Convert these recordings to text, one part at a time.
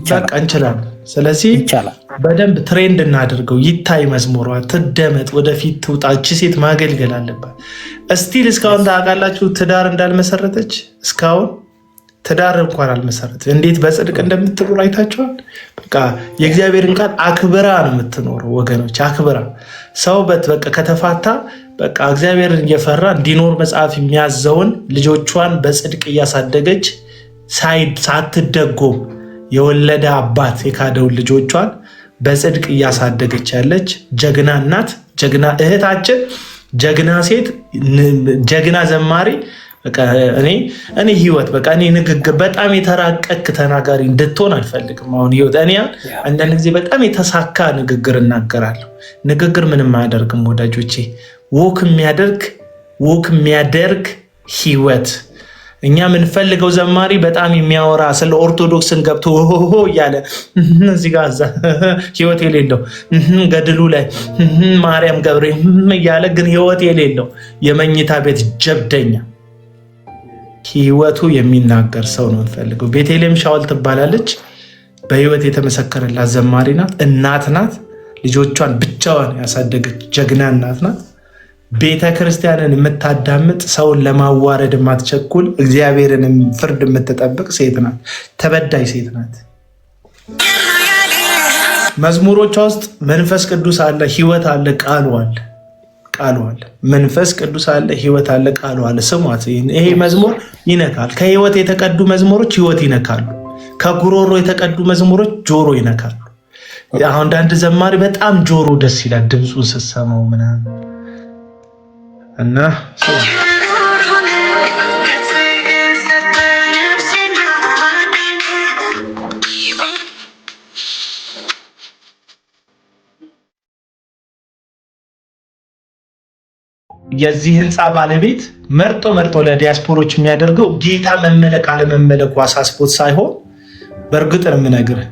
በቃ እንችላለን። ስለዚህ በደንብ ትሬንድ እናድርገው፣ ይታይ መዝሙሯ፣ ትደመጥ፣ ወደፊት ትውጣ። እቺ ሴት ማገልገል አለባት። እስቲል እስካሁን ታውቃላችሁ ትዳር እንዳልመሰረተች እስካሁን ትዳር እንኳን አልመሰረት። እንዴት በጽድቅ እንደምትኖር አይታችኋል። በቃ የእግዚአብሔርን ቃል አክብራ ነው የምትኖረው ወገኖች፣ አክብራ። ሰው በቃ ከተፋታ በቃ እግዚአብሔርን እየፈራ እንዲኖር መጽሐፍ የሚያዘውን ልጆቿን በጽድቅ እያሳደገች ሳትደጎም የወለደ አባት የካደውን ልጆቿን በጽድቅ እያሳደገች ያለች ጀግና እናት፣ ጀግና እህታችን፣ ጀግና ሴት፣ ጀግና ዘማሪ። እኔ ህይወት በቃ እኔ ንግግር በጣም የተራቀቅ ተናጋሪ እንድትሆን አልፈልግም። አሁን ህይወት እኔ አንዳንድ ጊዜ በጣም የተሳካ ንግግር እናገራለሁ። ንግግር ምንም አያደርግም ወዳጆቼ። ወክ የሚያደርግ ህይወት እኛ የምንፈልገው ዘማሪ በጣም የሚያወራ ስለ ኦርቶዶክስን ገብቶ ሆ እያለ እዚህ ጋር ህይወት የሌለው ገድሉ ላይ ማርያም ገብሬ እያለ ግን ህይወት የሌለው የመኝታ ቤት ጀብደኛ ህይወቱ የሚናገር ሰው ነው የምንፈልገው። ቤተልሔም ሻውል ትባላለች። በህይወት የተመሰከረላት ዘማሪ ናት፣ እናት ናት። ልጆቿን ብቻዋን ያሳደገች ጀግና እናት ናት። ቤተ ክርስቲያንን የምታዳምጥ፣ ሰውን ለማዋረድ የማትቸኩል፣ እግዚአብሔርን ፍርድ የምትጠብቅ ሴት ናት። ተበዳይ ሴት ናት። መዝሙሮቿ ውስጥ መንፈስ ቅዱስ አለ፣ ህይወት አለ፣ ቃሉ አለ። መንፈስ ቅዱስ አለ፣ ህይወት አለ፣ ቃሉ አለ። ስሟት። ይሄ መዝሙር ይነካል። ከህይወት የተቀዱ መዝሙሮች ህይወት ይነካሉ። ከጉሮሮ የተቀዱ መዝሙሮች ጆሮ ይነካሉ። አሁን አንዳንድ ዘማሪ በጣም ጆሮ ደስ ይላል ድምፁን ስትሰማው ምናምን እና የዚህ ህንፃ ባለቤት መርጦ ለዲያስፖሮች የሚያደርገው ጌታ መመለክ አለመመለኩ አሳስቦት ሳይሆን በእርግጥ ነው የምነግርህ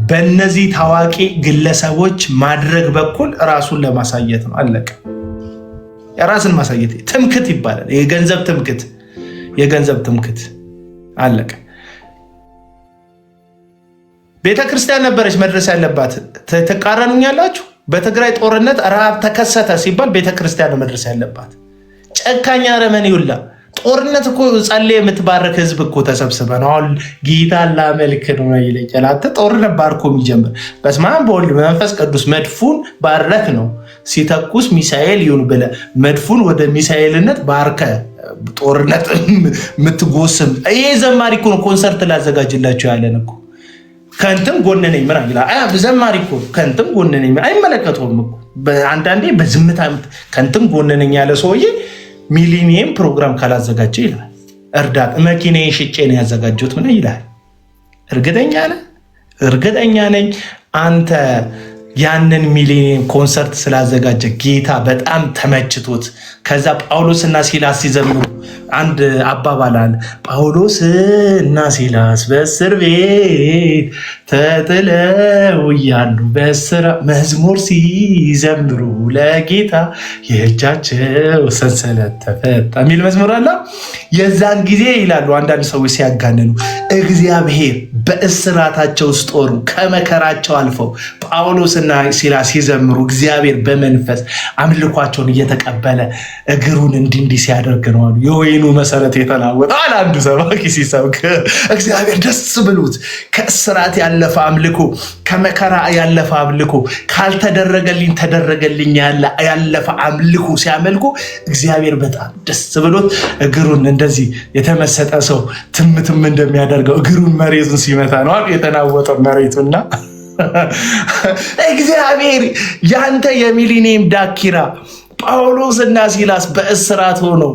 በእነዚህ ታዋቂ ግለሰቦች ማድረግ በኩል ራሱን ለማሳየት ነው። አለቀ። የራስን ማሳየት ትምክት ይባላል። የገንዘብ ትምክት አለቀ። ቤተክርስቲያን ነበረች መድረስ ያለባት። ትቃረኑኛላችሁ? በትግራይ ጦርነት ረሃብ ተከሰተ ሲባል ቤተክርስቲያን ነው መድረስ ያለባት። ጨካኝ አረመኔ ሁላ ጦርነት እኮ ጸልይ የምትባረክ ህዝብ እኮ ተሰብስበ ነው አሁን ጌታ ላመልክ ነው ይለኛል። አንተ ጦርነት ባርኮ የሚጀምር በስመ አብ በወልድ በመንፈስ ቅዱስ መድፉን ባረክ ነው ሲተኩስ ሚሳኤል ይሁን ብለህ መድፉን ወደ ሚሳኤልነት ባርከ ጦርነት የምትጎስም ይሄ ዘማሪ እኮ ነው። ኮንሰርት ላዘጋጅላቸው ያለን እኮ ከንተም ጎን ነኝ ምናምን ይላል። ዘማሪ እኮ ከንተም ጎን ነኝ አይመለከተውም እኮ አንዳንዴ በዝምታ ከንተም ጎን ነኝ ያለ ሰውዬ ሚሊኒየም ፕሮግራም ካላዘጋጀ ይላል። እርዳታ መኪናዬን ሽጬ ነው ያዘጋጀሁት ምን ይላል። እርግጠኛ ነኝ አንተ ያንን ሚሊኒየም ኮንሰርት ስላዘጋጀ ጌታ በጣም ተመችቶት ከዛ ጳውሎስና ሲላስ ሲዘምሩ አንድ አባባል አለ። ጳውሎስና ሲላስ በእስር ቤት ተጥለው እያሉ በስራ መዝሙር ሲዘምሩ ለጌታ የእጃቸው ሰንሰለት ተፈታ የሚል መዝሙር አለ። የዛን ጊዜ ይላሉ አንዳንድ ሰዎች ሲያጋንኑ እግዚአብሔር በእስራታቸው ውስጥ ጦሩ ከመከራቸው አልፈው ጳውሎስና ሲላስ ሲዘምሩ እግዚአብሔር በመንፈስ አምልኳቸውን እየተቀበለ እግሩን እንዲህ ሲያደርግ ነው አሉ። የወይኑ መሰረት የተናወጠ አለ አንዱ ሰባኪ ሲሰብክ እግዚአብሔር ደስ ብሎት ከእስራት ያለፈ አምልኮ ከመከራ ያለፈ አምልኮ ካልተደረገልኝ ተደረገልኝ ያለፈ አምልኮ ሲያመልኩ እግዚአብሔር በጣም ደስ ብሎት እግሩን እንደዚህ የተመሰጠ ሰው ትምትም እንደሚያደርገው እግሩን መሬቱን ሲመታ ነው የተናወጠው መሬቱና እግዚአብሔር ያንተ የሚሊኒየም ዳኪራ ጳውሎስ እና ሲላስ በእስራት ሆነው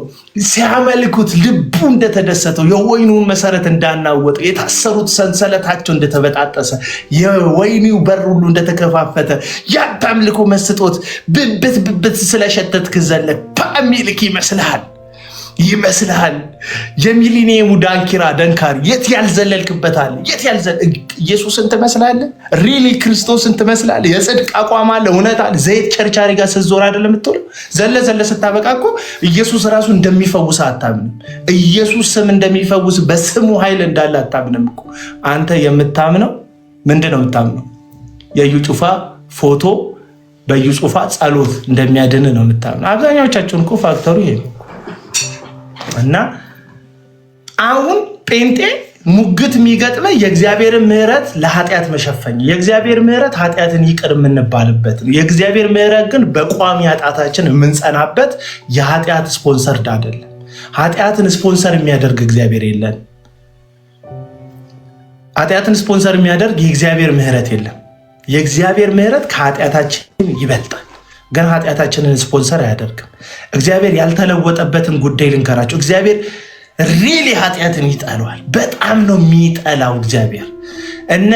ሲያመልኩት ልቡ እንደተደሰተው የወይኑን መሰረት እንዳናወጠው የታሰሩት ሰንሰለታቸው እንደተበጣጠሰ የወይኒው በር ሁሉ እንደተከፋፈተ ያንተ አምልኮ መስጦት ብብት ስለሸተትክ ዘለ በሚልክ ይመስልሃል። ይመስልሃል? የሚሊኒየሙ ዳንኪራ ደንካሪ የት ያልዘለልክበታል? ኢየሱስን ትመስላለህ? ሪሊ ክርስቶስን ትመስላለህ? የጽድቅ አቋም አለ፣ እውነት አለ። ዘይት ቸርቻሪ ጋር ስትዞር አይደለም የምትውለው? ዘለ ስታበቃ እኮ ኢየሱስ ራሱ እንደሚፈውስ አታምንም። ኢየሱስ ስም እንደሚፈውስ በስሙ ኃይል እንዳለ አታምንም እኮ። አንተ የምታምነው ምንድን ነው? የምታምነው የዩ ጩፋ ፎቶ በዩ ጩፋ ጸሎት እንደሚያድን ነው የምታምነው። አብዛኛዎቻችሁን እኮ ፋክተሩ ይሄ ነው። እና አሁን ጴንጤ ሙግት የሚገጥመ የእግዚአብሔር ምሕረት ለኃጢአት መሸፈኝ፣ የእግዚአብሔር ምሕረት ኃጢአትን ይቅር የምንባልበት ነው። የእግዚአብሔር ምሕረት ግን በቋሚ ኃጢአታችን የምንጸናበት የኃጢአት ስፖንሰርድ አይደለም። ኃጢአትን ስፖንሰር የሚያደርግ እግዚአብሔር የለን። ኃጢአትን ስፖንሰር የሚያደርግ የእግዚአብሔር ምሕረት የለም። የእግዚአብሔር ምሕረት ከኃጢአታችን ይበልጣል፣ ግን ኃጢአታችንን ስፖንሰር አያደርግም። እግዚአብሔር ያልተለወጠበትን ጉዳይ ልንከራቸው። እግዚአብሔር ሪሊ ኃጢአትን ይጠላዋል። በጣም ነው የሚጠላው እግዚአብሔር። እነ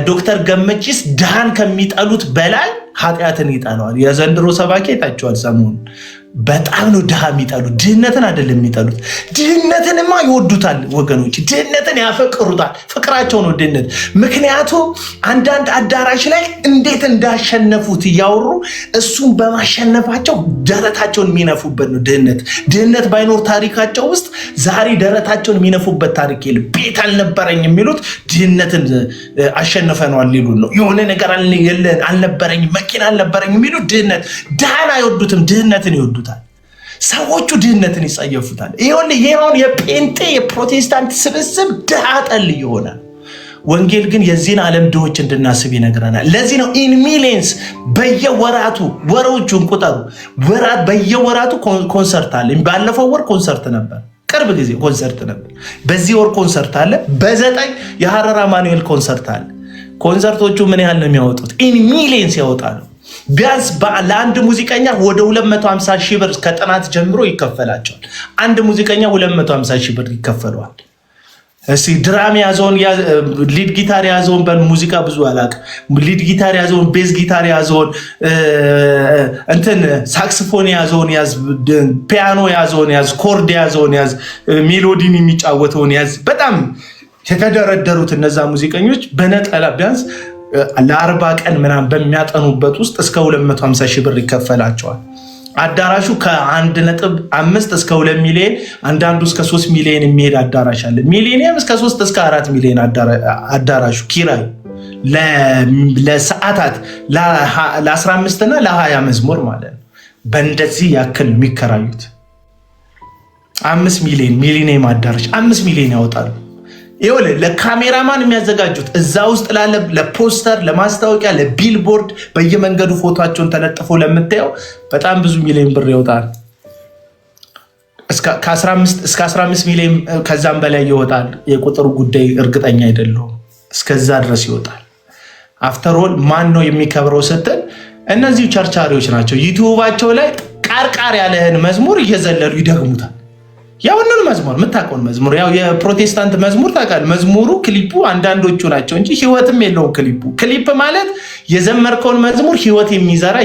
ዶክተር ገመቺስ ድሃን ከሚጠሉት በላይ ኃጢአትን ይጠላዋል። የዘንድሮ ሰባኪ አይታችኋል ሰሞኑን። በጣም ነው ድሃ የሚጠሉት፣ ድህነትን አይደለም የሚጠሉት። ድህነትንማ ይወዱታል ወገኖች፣ ድህነትን ያፈቅሩታል። ፍቅራቸው ነው ድህነት። ምክንያቱም አንዳንድ አዳራሽ ላይ እንዴት እንዳሸነፉት እያወሩ እሱን በማሸነፋቸው ደረታቸውን የሚነፉበት ነው ድህነት። ድህነት ባይኖር ታሪካቸው ውስጥ ዛሬ ደረታቸውን የሚነፉበት ታሪክ የለም። ቤት አልነበረኝ የሚሉት ድህነትን አሸንፈነዋል ሊሉን ነው። የሆነ ነገር አልነበረኝ፣ መኪና አልነበረኝ የሚሉት ድህነት። ድሃን አይወዱትም፣ ድህነትን ይወዱታል። ሰዎቹ ድህነትን ይጸየፉታል። ይሄውን የጴንጤ የፕሮቴስታንት ስብስብ ድሃ ጠል የሆነ ወንጌል ግን የዚህን ዓለም ድሆች እንድናስብ ይነግረናል። ለዚህ ነው ኢን ሚሊየንስ በየወራቱ ወሮቹን ቁጠሩ፣ በየወራቱ ኮንሰርት አለ። ባለፈው ወር ኮንሰርት ነበር፣ ቅርብ ጊዜ ኮንሰርት ነበር። በዚህ ወር ኮንሰርት አለ። በ9 የሐረር አማኑኤል ኮንሰርት አለ። ኮንሰርቶቹ ምን ያህል ነው የሚያወጡት? ኢን ሚሊየንስ ያወጣሉ። ቢያንስ ለአንድ ሙዚቀኛ ወደ 250 ሺህ ብር ከጥናት ጀምሮ ይከፈላቸዋል። አንድ ሙዚቀኛ 250 ሺህ ብር ይከፈለዋል። እስኪ ድራም ያዘውን ሊድ ጊታር ያዘውን በሙዚቃ ብዙ አላውቅም። ሊድ ጊታር ያዘውን፣ ቤዝ ጊታር ያዘውን፣ እንትን ሳክስፎን ያዘውን ያዝ፣ ፒያኖ ያዘውን ያዝ፣ ኮርድ ያዘውን ያዝ፣ ሜሎዲን የሚጫወተውን ያዝ። በጣም የተደረደሩት እነዛ ሙዚቀኞች በነጠላ ቢያንስ ለ40 ቀን ምናምን በሚያጠኑበት ውስጥ እስከ 250 ሺህ ብር ይከፈላቸዋል። አዳራሹ ከ1.5 እስከ 2 ሚሊዮን፣ አንዳንዱ እስከ 3 ሚሊዮን የሚሄድ አዳራሽ አለ። ሚሊኒየም እስከ 3 እስከ 4 ሚሊዮን አዳራሹ ኪራይ ለሰዓታት ለ15 እና ለ20 መዝሙር ማለት ነው። በእንደዚህ ያክል የሚከራዩት 5 ሚሊዮን ሚሊኒየም አዳራሽ 5 ሚሊዮን ያወጣሉ። ይኸውልህ ለካሜራማን የሚያዘጋጁት እዛ ውስጥ ላለ ለፖስተር፣ ለማስታወቂያ፣ ለቢልቦርድ በየመንገዱ ፎቶቸውን ተለጥፎ ለምታየው በጣም ብዙ ሚሊዮን ብር ይወጣል። እስከ 15 ሚሊዮን ከዛም በላይ ይወጣል። የቁጥሩ ጉዳይ እርግጠኛ አይደለሁም። እስከዛ ድረስ ይወጣል። አፍተርኦል ማን ነው የሚከብረው ስትል እነዚህ ቸርቻሪዎች ናቸው። ዩቲዩባቸው ላይ ቃርቃር ያለህን መዝሙር እየዘለሉ ይደግሙታል። ያውንን መዝሙር የምታውቀውን መዝሙር ያው የፕሮቴስታንት መዝሙር ታውቃለህ። መዝሙሩ ክሊፑ አንዳንዶቹ ናቸው እንጂ ህይወትም የለውም ክሊፑ። ክሊፕ ማለት የዘመርከውን መዝሙር ህይወት የሚዘራ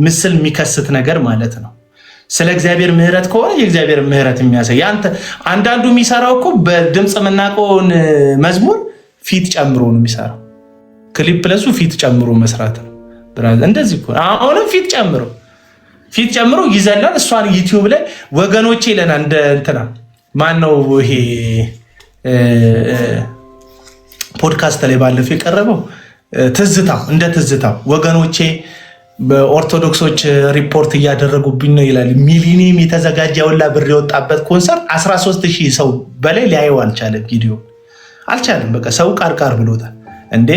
ምስል የሚከስት ነገር ማለት ነው። ስለ እግዚአብሔር ምሕረት ከሆነ የእግዚአብሔር ምሕረት የሚያሳይ አንዳንዱ የሚሰራው እኮ በድምፅ የምናውቀውን መዝሙር ፊት ጨምሮ ነው የሚሰራው። ክሊፕ ለሱ ፊት ጨምሮ መስራት ነው። እንደዚህ እኮ አሁንም ፊት ጨምሮ ይዘላል። እሷን ዩቲዩብ ላይ ወገኖቼ ይለናል። እንደ እንትና ማነው ይሄ ፖድካስት ላይ ባለፈው የቀረበው ትዝታው ወገኖቼ በኦርቶዶክሶች ሪፖርት እያደረጉብኝ ነው ይላል። ሚሊኒየም የተዘጋጀ ያውላ ብር የወጣበት ኮንሰርት 13,000 ሰው በላይ ሊያየው አልቻለም። ቪዲዮ አልቻለም። በቃ ሰው ቃርቃር ብሎታል። እንዴ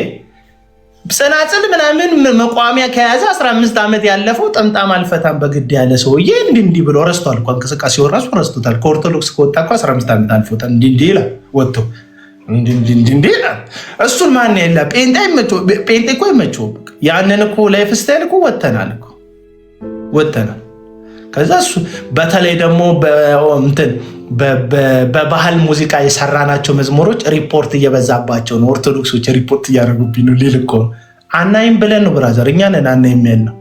ጽናጽል ምናምን መቋሚያ ከያዘ 15 ዓመት ያለፈው ጠምጣም አልፈታም በግድ ያለ ሰውዬ እንዲህ ብሎ ረስቷል እኮ። እንቅስቃሴው ራሱ ረስቶታል። ከኦርቶዶክስ ከወጣ እኮ 15 ዓመት አልፎታል። እንዲህ ይላል ወጥቶ እንዲህ ይላል። እሱን ማን ያለ ጴንጤ እኮ አይመቸውም። ያንን እኮ ላይፍ ስታይል እኮ ወተናል። ከዛ እሱ በተለይ ደግሞ በባህል ሙዚቃ የሰራናቸው መዝሙሮች ሪፖርት እየበዛባቸው ነው። ኦርቶዶክሶች ሪፖርት እያደረጉብኝ ነው። ሊል እኮ አናይም ብለን ነው ብራዘር፣ እኛ ነን አናይም ያልነው።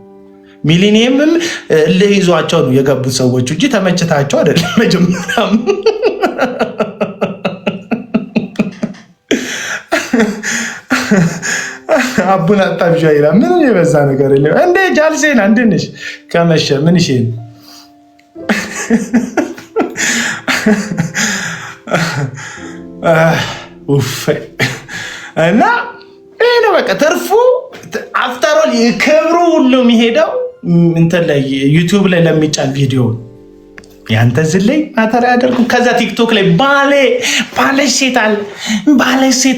ሚሊኒየምም እልህ ይዟቸው ነው የገቡት ሰዎች እንጂ ተመችታቸው አይደለም። መጀመሪያም አቡና አጣብሻ ይላል። ምንም የበዛ ነገር የለም። እንዴ ጃልሴና እንዴት ነሽ? ከመሸ ምን ይሽ እና ይሄ ነው በቃ ትርፉ። አፍተሮል ክብሩ ሁሉ የሚሄደው እንትን ላይ ዩቲዩብ ላይ ለሚጫን ቪዲዮ ያንተ ዝለይ ማተር ያደርጉ። ከዛ ቲክቶክ ላይ ባለ ሴት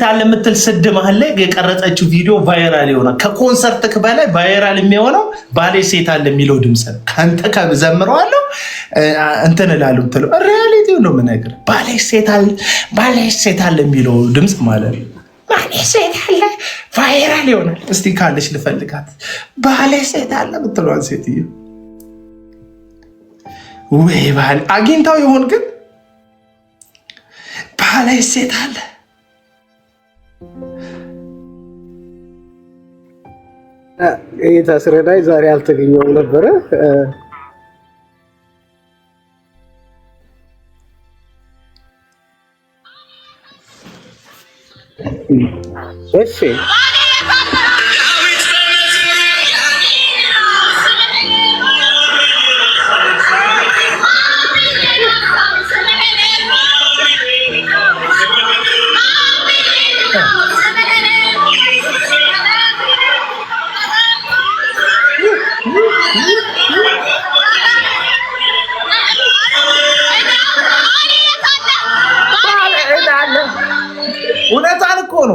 አለ የምትል ስድ መሀል ላይ የቀረጸችው ቪዲዮ ቫይራል ይሆናል። ከኮንሰርትክ በላይ ቫይራል የሚሆነው ባለ ሴት አለ የሚለው ድምፅ ነው። ከአንተ ከዘምረዋለሁ እንትን እላለሁ የምትለው ሪያሊቲው ነው የምነግርህ። ባለ ሴት አለ የሚለው ድምፅ ማለት ነው። ባለ ሴት አለ ቫይራል ይሆናል። እስቲ ካለች ልፈልጋት። ባለ ሴት አለ የምትለዋን ሴትዮ ወይ ባል አግኝታው ይሆን ግን? ባለ ሴት አለ ታስረዳይ ዛሬ አልተገኘውም ነበረ። እሺ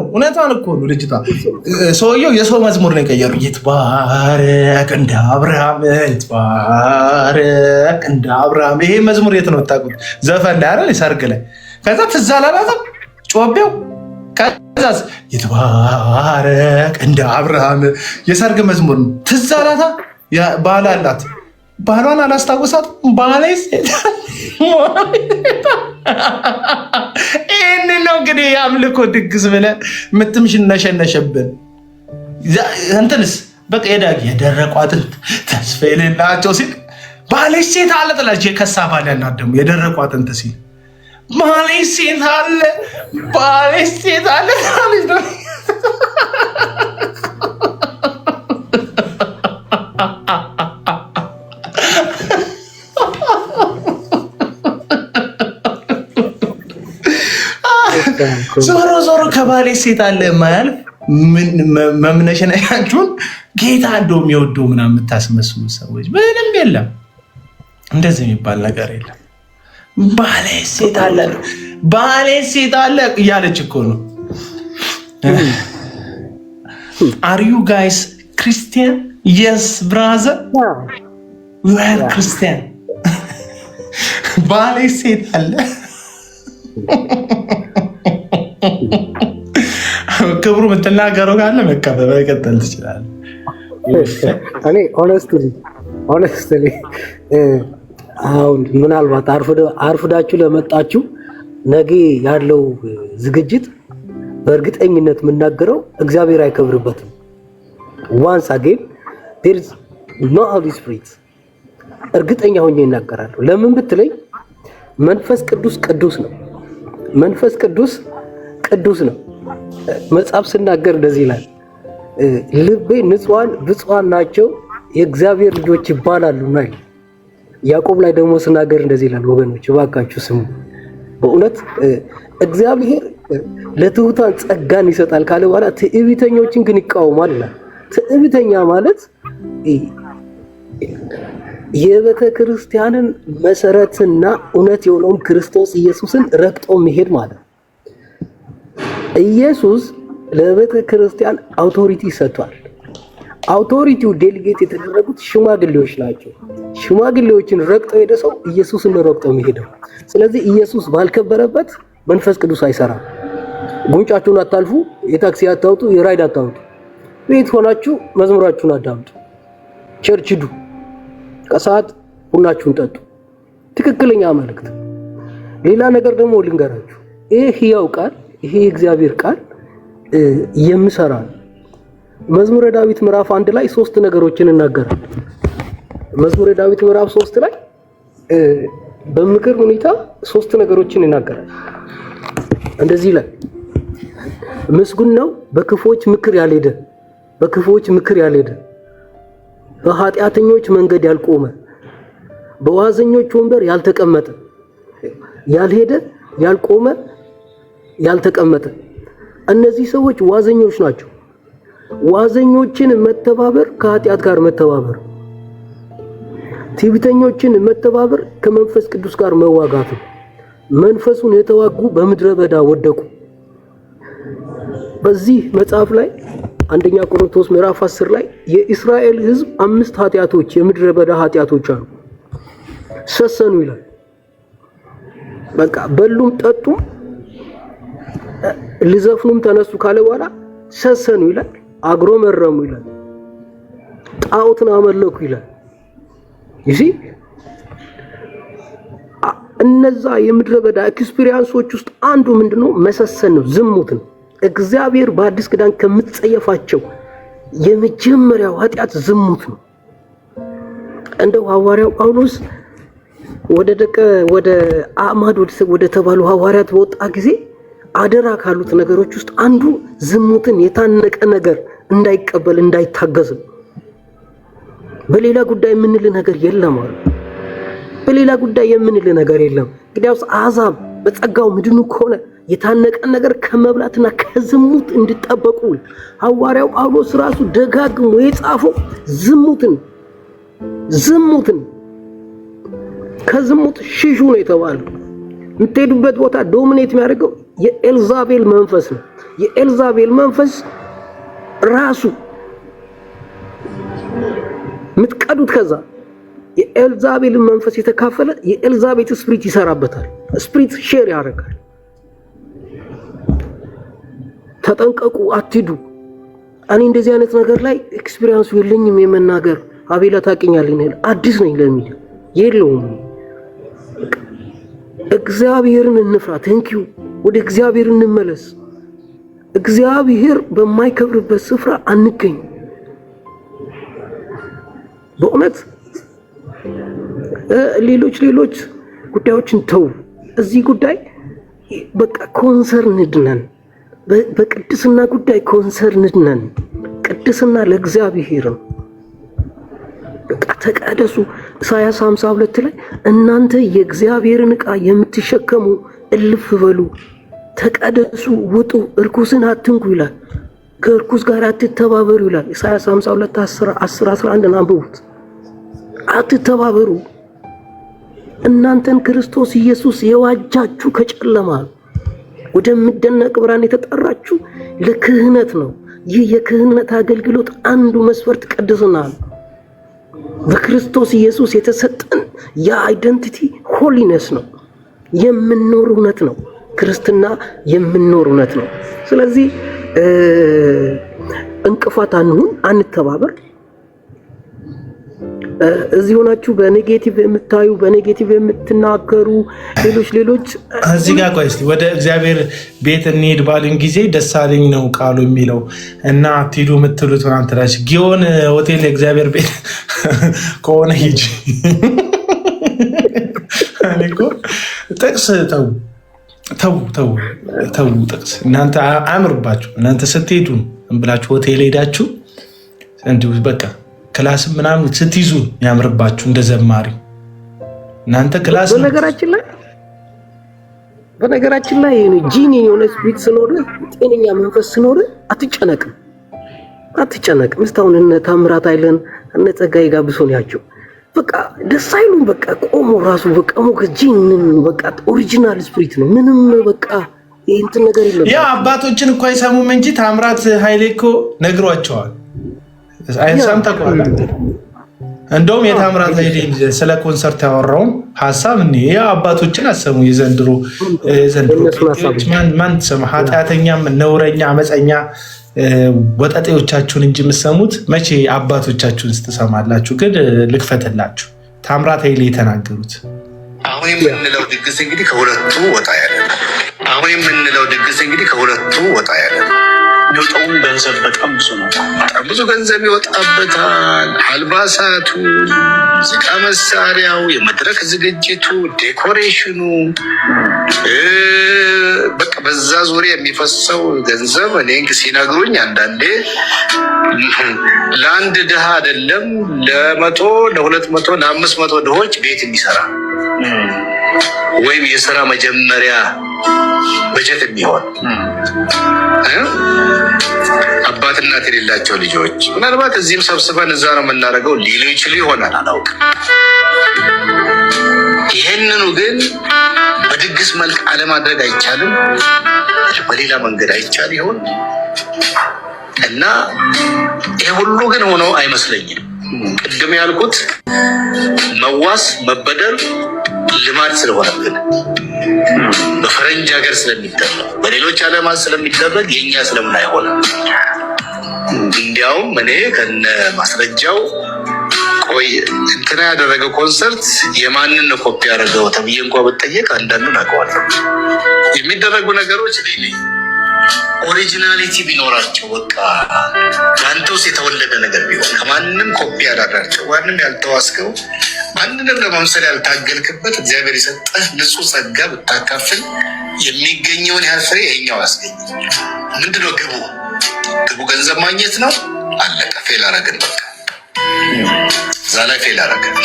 እውነቷን እኮ ነው ልጅቷ። ሰውየው የሰው መዝሙር ነው የቀየሩ። ይትባረክ እንደ አብርሃም፣ ይትባረክ እንደ አብርሃም። ይሄ መዝሙር የት ነው የምታውቁት? ዘፈን ላይ አይደል? ሰርግ ላይ። ከዛ ትዝ አላላትም ጮቤው። ከዛስ ይትባረክ እንደ አብርሃም የሰርግ መዝሙር ነው። ትዝ አላታ። ባል አላት፣ ባሏን አላስታወሳት። ባሌ ሴት ይህን ነው እንግዲህ የአምልኮ ድግስ ብለህ የምትምሽነሸነሸብን። እንትንስ በቃ የዳጊ የደረቁ አጥንት ተስፋ የሌላቸው ሲል ባሌሽ ሴት አለ ጥላች የከሳ ባል ያላት ደግሞ የደረቁ አጥንት ሲል ባሌሽ ሴት አለ፣ ባሌሽ ሴት አለ። ዞሮ ከባሌ ሴት አለ የማያልፍ መምነሽነሻችሁን ጌታ እንደው የሚወደው ምናምን የምታስመስሉ ሰዎች ምንም የለም። እንደዚህ የሚባል ነገር የለም። ባሌ ሴት አለ፣ ባሌ ሴት አለ እያለች እኮ ነው። አር ዩ ጋይስ ክርስቲያን? የስ ብራዘር ዌር ክርስቲያን። ባሌ ሴት አለ ክብሩ የምትናገረው ካለ መቀጠል ትችላለህ። እኔ ሆነስትሊ አሁን ምናልባት አርፍዳችሁ ለመጣችሁ ነገ ያለው ዝግጅት በእርግጠኝነት የምናገረው እግዚአብሔር አይከብርበትም። ዋንስ አጌን there is no Holy Spirit እርግጠኛ ሆኜ እናገራለሁ። ለምን ብትለኝ መንፈስ ቅዱስ ነው። መንፈስ ቅዱስ ነው። መጽሐፍ ስናገር እንደዚህ ይላል፣ ልቤ ንጹሃን ብፁዓን ናቸው የእግዚአብሔር ልጆች ይባላሉና። ያዕቆብ ላይ ደግሞ ስናገር እንደዚህ ይላል፣ ወገኖች እባካችሁ ስሙ። በእውነት እግዚአብሔር ለትሑታን ጸጋን ይሰጣል ካለ በኋላ ትዕቢተኞችን ግን ይቃወማል ይላል። ትዕቢተኛ ማለት የቤተ ክርስቲያንን መሰረትና እውነት የሆነውን ክርስቶስ ኢየሱስን ረግጦ መሄድ ማለት። ኢየሱስ ለቤተ ክርስቲያን አውቶሪቲ ሰጥቷል። አውቶሪቲው ዴሊጌት የተደረጉት ሽማግሌዎች ናቸው። ሽማግሌዎችን ረግጠው ሄደ ሰው ኢየሱስን ረግጠው የሚሄደው። ስለዚህ ኢየሱስ ባልከበረበት መንፈስ ቅዱስ አይሰራም። ጉንጫችሁን አታልፉ፣ የታክሲ አታውጡ፣ የራይድ አታውጡ። ቤት ሆናችሁ መዝሙራችሁን አዳምጡ፣ ቸርች ሂዱ፣ ከሰዓት ቡናችሁን ጠጡ። ትክክለኛ መልእክት። ሌላ ነገር ደግሞ ልንገራችሁ፣ ይሄ ሕያው ቃል፣ ይሄ የእግዚአብሔር ቃል የምሰራ ነው። መዝሙረ ዳዊት ምዕራፍ 1 ላይ 3 ነገሮችን እናገራለን። መዝሙረ ዳዊት ምዕራፍ 3 ላይ በምክር ሁኔታ 3 ነገሮችን ይናገራል። እንደዚህ ይላል፣ ምስጉን ነው በክፎች ምክር ያልሄደ፣ በክፎች ምክር ያልሄደ፣ በኃጢአተኞች መንገድ ያልቆመ፣ በዋዘኞች ወንበር ያልተቀመጠ። ያልሄደ፣ ያልቆመ፣ ያልተቀመጠ። እነዚህ ሰዎች ዋዘኞች ናቸው። ዋዘኞችን መተባበር ከኃጢአት ጋር መተባበር፣ ትዕቢተኞችን መተባበር ከመንፈስ ቅዱስ ጋር መዋጋት። መንፈሱን የተዋጉ በምድረ በዳ ወደቁ። በዚህ መጽሐፍ ላይ አንደኛ ቆሮንቶስ ምዕራፍ 10 ላይ የእስራኤል ሕዝብ 5 ኃጢአቶች የምድረ በዳ ኃጢአቶች አሉ። ሰሰኑ ይላል። በቃ በሉም ጠጡም ልዘፍኑም ተነሱ ካለ በኋላ ሰሰኑ ይላል። አግሮመረሙ ይላል። ጣዖትን አመለኩ ይላል። ይሲ እነዛ የምድረ በዳ ኤክስፒሪየንሶች ውስጥ አንዱ ምንድነው? መሰሰን ነው፣ ዝሙት ነው። እግዚአብሔር በአዲስ ኪዳን ከምትጸየፋቸው የመጀመሪያው ኃጢአት ዝሙት ነው። እንደው ሐዋርያው ጳውሎስ ወደ አዕማድ ወደ ተባሉ ሐዋርያት በወጣ ጊዜ አደራ ካሉት ነገሮች ውስጥ አንዱ ዝሙትን የታነቀ ነገር እንዳይቀበል እንዳይታገዝ። በሌላ ጉዳይ የምንል ነገር የለም አሉ። በሌላ ጉዳይ የምንል ነገር የለም። እንግዲያውስ አሕዛብ በጸጋው ምድኑ ከሆነ የታነቀ ነገር ከመብላትና ከዝሙት እንድጠበቁ ሐዋርያው ጳውሎስ ራሱ ደጋግሞ የጻፈው ዝሙትን ከዝሙት ሽሹ ነው የተባለው። የምትሄዱበት ቦታ ዶሚኔት የሚያደርገው የኤልዛቤል መንፈስ ነው። የኤልዛቤል መንፈስ ራሱ የምትቀዱት ከዛ የኤልዛቤልን መንፈስ የተካፈለ የኤልዛቤት ስፕሪት ይሰራበታል። ስፕሪት ሼር ያደርጋል። ተጠንቀቁ፣ አትዱ። እኔ እንደዚህ አይነት ነገር ላይ ኤክስፒሪየንሱ የለኝም የመናገር። አቤላ ታውቂኛለህ፣ አዲስ ነኝ ለሚል የለውም። እግዚአብሔርን እንፍራ። ቴንኪዩ። ወደ እግዚአብሔር እንመለስ። እግዚአብሔር በማይከብርበት ስፍራ አንገኝ። በእውነት ሌሎች ጉዳዮችን ተው። እዚህ ጉዳይ በቃ ኮንሰርንድ ነን። በቅድስና ጉዳይ ኮንሰርንድ ነን። ቅድስና ለእግዚአብሔር ነው። በቃ ተቀደሱ። ኢሳይያስ 52 ላይ እናንተ የእግዚአብሔርን ዕቃ የምትሸከሙ እልፍ በሉ፣ ተቀደሱ፣ ውጡ፣ እርኩስን አትንኩ ይላል። ከእርኩስ ጋር አትተባበሩ ይላል። ኢሳይያስ 52 10-11 አንብቡት። አትተባበሩ። እናንተን ክርስቶስ ኢየሱስ የዋጃችሁ ከጨለማ ወደሚደነቅ ብርሃን የተጠራችሁ ለክህነት ነው። ይህ የክህነት አገልግሎት አንዱ መስፈርት ቅድስና ነው። በክርስቶስ ኢየሱስ የተሰጠን የአይደንቲቲ ሆሊነስ ነው። የምንኖር እውነት ነው። ክርስትና የምንኖር እውነት ነው። ስለዚህ እንቅፋት አንሁን፣ አንተባበር። እዚህ ሆናችሁ በኔጌቲቭ የምታዩ በኔጌቲቭ የምትናገሩ ሌሎች እዚህ ጋር ቆይ እስቲ ወደ እግዚአብሔር ቤት እንሂድ ባልን ጊዜ ደሳለኝ ነው ቃሉ የሚለው እና አትሂዱ የምትሉት ምናምን ትላለች። ጊዮን ሆቴል የእግዚአብሔር ቤት ከሆነ ሂጂ። እኔ እኮ ጥቅስ ተው ጥቅስ እናንተ አያምርባችሁ። እናንተ ስትሄዱ ብላችሁ ሆቴል ሄዳችሁ እንዲሁ በቃ ክላስ ምናምን ስትይዙ ያምርባችሁ እንደ ዘማሪ እናንተ ክላስ። በነገራችን ላይ ጂኒ የሆነ ስፒሪት ስኖር ጤነኛ መንፈስ ስኖር አትጨነቅም። እስካሁን እነ ታምራት አይለን እነ ጸጋዬ ጋብሶን ያቸው በቃ ደስ አይሉም። በቃ ቆሞ ራሱ በቃ ጂኒ በቃ ኦሪጂናል ስፒሪት ነው። ምንም በቃ እንትን ነገር የለም። ያ አባቶችን እኮ አይሰሙም እንጂ ታምራት ኃይሌ እኮ ነግሯቸዋል። አይሳም ተቋላ እንደውም የታምራት ኃይሌ ስለ ኮንሰርት ያወራውን ሐሳብ እኔ ያ አባቶችን አሰሙ። የዘንድሮ ማን ተሰማ? ኃጢአተኛም ነውረኛ አመፀኛ ወጣጤዎቻችሁን እንጂ የምትሰሙት መቼ አባቶቻችሁን ስትሰማላችሁ? ግን ልክፈትላችሁ ታምራት ኃይሌ የተናገሩት አሁን የምንለው ድግስ እንግዲህ ከሁለቱ ወጣ ያለ የሚወጣውን ገንዘብ በጣም ብዙ ነው። በጣም ብዙ ገንዘብ ይወጣበታል። አልባሳቱ፣ ሙዚቃ መሳሪያው፣ የመድረክ ዝግጅቱ፣ ዴኮሬሽኑ፣ በቃ በዛ ዙሪያ የሚፈሰው ገንዘብ እኔ ሲነግሩኝ አንዳንዴ ለአንድ ድሃ አይደለም ለ100 ለ200 ለ500 ድሆች ቤት የሚሰራ ወይም የስራ መጀመሪያ በጀት የሚሆን አባት እናት የሌላቸው ልጆች ምናልባት እዚህም ሰብስበን እዛ ነው የምናደርገው ሊሉ ይችሉ ይሆናል፣ አላውቅም። ይህንኑ ግን በድግስ መልክ አለማድረግ አይቻልም። በሌላ መንገድ አይቻል ይሆን እና ይህ ሁሉ ግን ሆኖ አይመስለኝም። ቅድም ያልኩት መዋስ መበደር ልማድ ስለሆነብን በፈረንጅ ሀገር ስለሚደረግ በሌሎች ዓለማት ስለሚደረግ የኛ ስለምን አይሆንም? እንዲያውም እኔ ከነ ማስረጃው ቆይ እንትና ያደረገው ኮንሰርት የማንን ኮፒ ያደረገው ተብዬ እንኳ ብጠየቅ አንዳንዱን አውቀዋለሁ። የሚደረጉ ነገሮች ኦሪጂናሊቲ ቢኖራቸው በቃ ከአንተ ውስጥ የተወለደ ነገር ቢሆን ከማንም ኮፒ ያላደረግቸው ማንም ያልተዋስከው ማንንም ለመምሰል ያልታገልክበት እግዚአብሔር የሰጠህ ንጹህ ጸጋ ብታካፍል የሚገኘውን ያህል ፍሬ ይሄኛው ያስገኝ። ምንድነው ግቡ? ግቡ ገንዘብ ማግኘት ነው። አለቀ። ፌል አረግን። በቃ እዛ ላይ ፌል አረግን።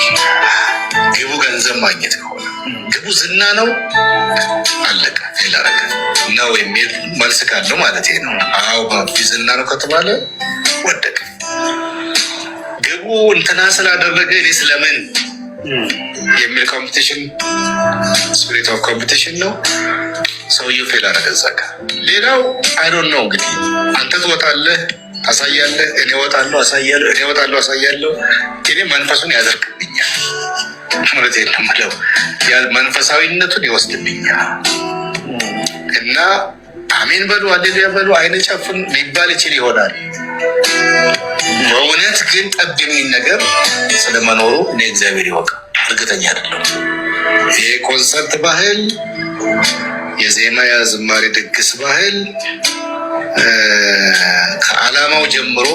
ግቡ ገንዘብ ማግኘት ከሆነ ግቡ ዝና ነው። አለቀ። ፌል አረግን ነው የሚል መልስ ካለው ማለት ነው። አዎ ዝና ነው ከተባለ ወደቀ። ግቡ እንትና ስላደረገ እኔ ስለምን የሚል ኮምፒቲሽን ስፒሪት ኦፍ ኮምፒቲሽን ነው። ሰውየው ፌል አረገ እዛ ጋር። ሌላው አይ ዶንት ኖ እንግዲህ አንተ ትወጣለህ አሳያለህ፣ እኔ እወጣለሁ አሳያለሁ፣ እኔ እወጣለሁ አሳያለሁ። እኔ መንፈሱን ያዘርቅብኛል ማለት የለም ብለው መንፈሳዊነቱን ይወስድብኛል እና አሜን በሉ አሌሉያ በሉ አይነ ጨፍን ሊባል ይችል ይሆናል። በእውነት ግን ጠብ የሚል ነገር ስለመኖሩ እኔ እግዚአብሔር ይወቅ እርግጠኛ አይደለም። ይሄ ኮንሰርት ባህል፣ የዜማ የዝማሬ ድግስ ባህል ከዓላማው ጀምሮ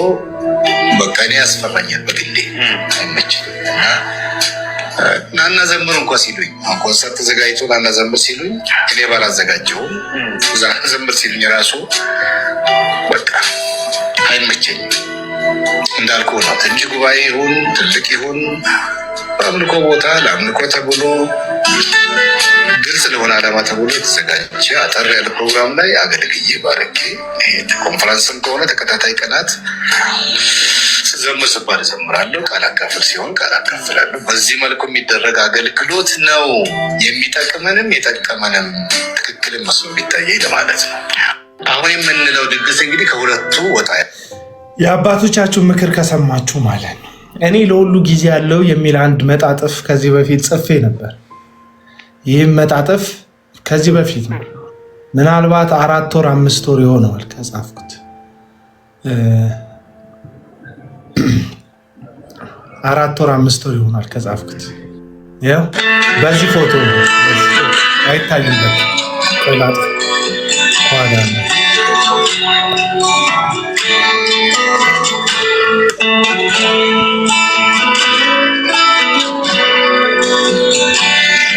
በቃ እኔ ያስፈራኛል። በግሌ አይመችም። ናና ዘምር እንኳ ሲሉኝ ኮንሰርት ተዘጋጅቶ ናና ዘምር ሲሉኝ እኔ ባላዘጋጀውም እዛ ዘምር ሲሉኝ ራሱ በቃ አይመቸኝም። እንዳልኩ ነው። ትንሽ ጉባኤ ይሁን ትልቅ ይሁን በአምልኮ ቦታ ለአምልኮ ተብሎ ግልጽ ለሆነ ዓላማ ተብሎ የተዘጋጀ አጠር ያለ ፕሮግራም ላይ አገልግዬ ባረኬ ኮንፈረንስም ከሆነ ተከታታይ ቀናት ዘምር ስባል ዘምራለሁ፣ ቃል አካፍል ሲሆን ቃል አካፍላለሁ። በዚህ መልኩ የሚደረግ አገልግሎት ነው የሚጠቅመንም የጠቀመንም ትክክልም መስሎ የሚታየኝ ለማለት ነው። አሁን የምንለው ድግስ እንግዲህ ከሁለቱ ወጣ የአባቶቻችሁን ምክር ከሰማችሁ ማለት ነው። እኔ ለሁሉ ጊዜ ያለው የሚል አንድ መጣጥፍ ከዚህ በፊት ጽፌ ነበር። ይህም መጣጥፍ ከዚህ በፊት ነው ምናልባት 4 ወር 5 ወር ይሆነዋል ከጻፍኩት። 4 ወር 5 ወር ይሆናል ከጻፍኩት። ያው በዚህ ፎቶ አይታይም። ቆላጥ ኋላ ነው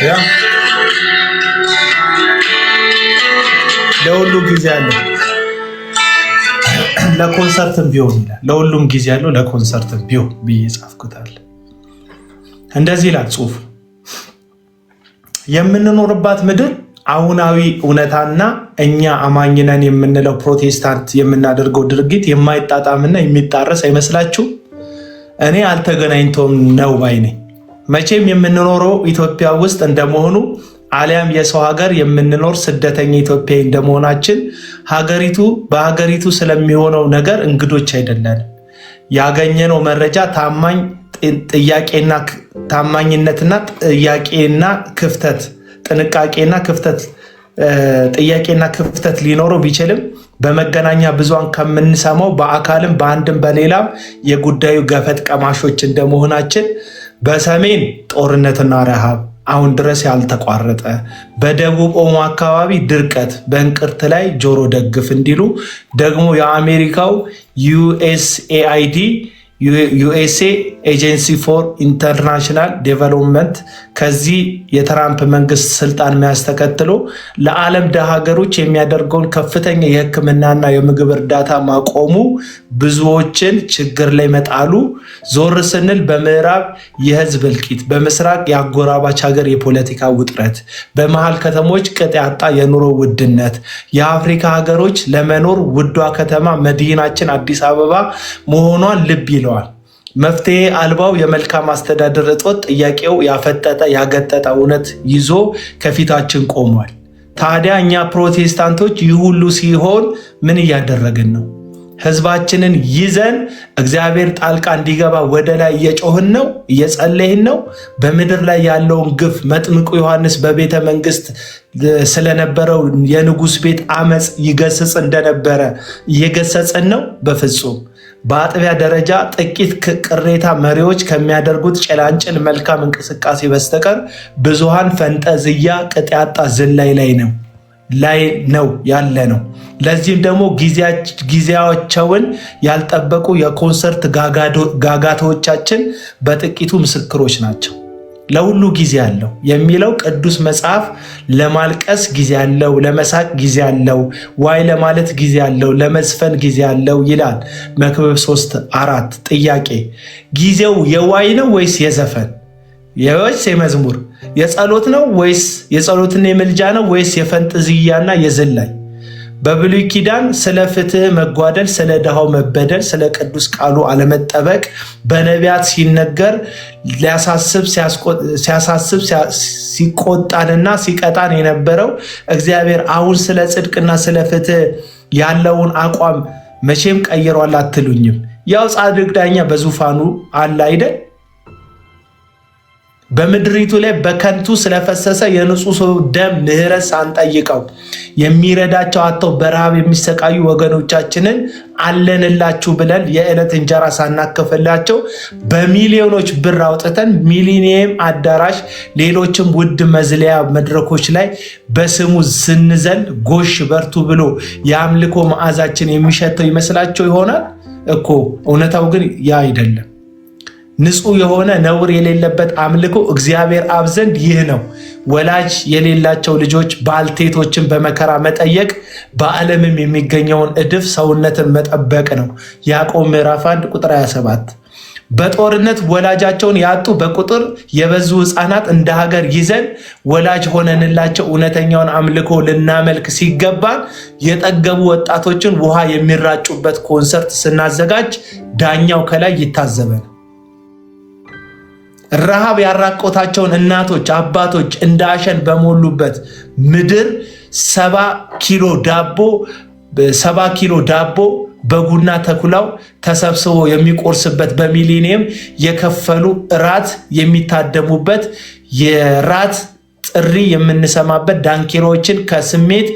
ያ ለሁሉ ጊዜ አለው ለኮንሰርትም ቢሆን ይላል። ለሁሉም ጊዜ አለው ለኮንሰርትም ቢሆን ብዬ ጻፍኩታል። እንደዚህ ይላል ጽሁፍ። የምንኖርባት ምድር አሁናዊ እውነታና እኛ አማኝነን የምንለው ፕሮቴስታንት የምናደርገው ድርጊት የማይጣጣምና የሚጣረስ አይመስላችሁ? እኔ አልተገናኝቶም ነው ባይ ነኝ። መቼም የምንኖረው ኢትዮጵያ ውስጥ እንደመሆኑ አሊያም የሰው ሀገር የምንኖር ስደተኛ ኢትዮጵያዊ እንደመሆናችን በሀገሪቱ ስለሚሆነው ነገር እንግዶች አይደለንም። ያገኘነው መረጃ ታማኝነትና ጥያቄና ክፍተት ሊኖረው ቢችልም በመገናኛ ብዙሃን ከምንሰማው በአካልም በአንድም በሌላም የጉዳዩ ገፈት ቀማሾች እንደመሆናችን በሰሜን ጦርነትና ረሃብ፣ አሁን ድረስ ያልተቋረጠ፣ በደቡብ ኦሞ አካባቢ ድርቀት፣ በእንቅርት ላይ ጆሮ ደግፍ እንዲሉ ደግሞ የአሜሪካው ዩኤስኤአይዲ ዩኤስኤ ኤጀንሲ ፎር ኢንተርናሽናል ዴቨሎፕመንት ከዚህ የትራምፕ መንግስት ስልጣን መያዝ ተከትሎ ለዓለም ድሃ ሀገሮች የሚያደርገውን ከፍተኛ የሕክምናና የምግብ እርዳታ ማቆሙ ብዙዎችን ችግር ላይ መጣሉ፣ ዞር ስንል በምዕራብ የህዝብ እልቂት፣ በምስራቅ የአጎራባች ሀገር የፖለቲካ ውጥረት፣ በመሃል ከተሞች ቅጥ ያጣ የኑሮ ውድነት፣ የአፍሪካ ሀገሮች ለመኖር ውዷ ከተማ መዲናችን አዲስ አበባ መሆኗን ልብ ይለዋል። መፍትሄ አልባው የመልካም አስተዳደር እጦት ጥያቄው ያፈጠጠ ያገጠጠ እውነት ይዞ ከፊታችን ቆሟል። ታዲያ እኛ ፕሮቴስታንቶች ይህ ሁሉ ሲሆን ምን እያደረግን ነው? ህዝባችንን ይዘን እግዚአብሔር ጣልቃ እንዲገባ ወደ ላይ እየጮህን ነው? እየጸለይን ነው? በምድር ላይ ያለውን ግፍ መጥምቁ ዮሐንስ በቤተ መንግስት ስለነበረው የንጉሥ ቤት አመፅ ይገስጽ እንደነበረ እየገሰጽን ነው? በፍጹም። በአጥቢያ ደረጃ ጥቂት ቅሬታ መሪዎች ከሚያደርጉት ጭላንጭል መልካም እንቅስቃሴ በስተቀር ብዙሃን ፈንጠዝያ ቅጥ ያጣ ዝላይ ላይ ነው ያለ ነው። ለዚህም ደግሞ ጊዜያቸውን ያልጠበቁ የኮንሰርት ጋጋታዎቻችን በጥቂቱ ምስክሮች ናቸው። ለሁሉ ጊዜ አለው የሚለው ቅዱስ መጽሐፍ ለማልቀስ ጊዜ አለው፣ ለመሳቅ ጊዜ አለው፣ ዋይ ለማለት ጊዜ አለው፣ ለመዝፈን ጊዜ አለው ይላል መክብብ 3:4። ጥያቄ፣ ጊዜው የዋይ ነው ወይስ የዘፈን? ወይስ የመዝሙር? የጸሎት ነው ወይስ የጸሎትና የምልጃ ነው ወይስ የፈንጥዝያና የዝላይ? በብሉይ ኪዳን ስለ ፍትህ መጓደል፣ ስለ ድሃው መበደል፣ ስለ ቅዱስ ቃሉ አለመጠበቅ በነቢያት ሲነገር ሲያሳስብ ሲቆጣንና ሲቀጣን የነበረው እግዚአብሔር አሁን ስለ ጽድቅና ስለ ፍትህ ያለውን አቋም መቼም ቀይሯል አትሉኝም? ያው ጻድቅ ዳኛ በዙፋኑ አለ አይደል? በምድሪቱ ላይ በከንቱ ስለፈሰሰ የንጹህ ሰው ደም ምህረት ሳንጠይቀው የሚረዳቸው አጥተው በረሃብ የሚሰቃዩ ወገኖቻችንን አለንላችሁ ብለን የዕለት እንጀራ ሳናከፍላቸው በሚሊዮኖች ብር አውጥተን ሚሊኒየም አዳራሽ፣ ሌሎችም ውድ መዝለያ መድረኮች ላይ በስሙ ስንዘል ጎሽ በርቱ ብሎ የአምልኮ መዓዛችን የሚሸተው ይመስላቸው ይሆናል እኮ። እውነታው ግን ያ አይደለም። ንጹህ የሆነ ነውር የሌለበት አምልኮ እግዚአብሔር አብ ዘንድ ይህ ነው። ወላጅ የሌላቸው ልጆች ባልቴቶችን በመከራ መጠየቅ በዓለምም የሚገኘውን እድፍ ሰውነትን መጠበቅ ነው። ያዕቆብ ምዕራፍ 1:27። በጦርነት ወላጃቸውን ያጡ በቁጥር የበዙ ሕፃናት እንደ ሀገር ይዘን ወላጅ ሆነንላቸው እውነተኛውን አምልኮ ልናመልክ ሲገባን የጠገቡ ወጣቶችን ውሃ የሚራጩበት ኮንሰርት ስናዘጋጅ ዳኛው ከላይ ይታዘበን። ረሃብ ያራቆታቸውን እናቶች አባቶች እንደ አሸን በሞሉበት ምድር 70 ኪሎ ዳቦ በጉና ተኩላው ተሰብስቦ የሚቆርስበት በሚሊኒየም የከፈሉ እራት የሚታደሙበት የራት ጥሪ የምንሰማበት ዳንኪሮችን ከስሜት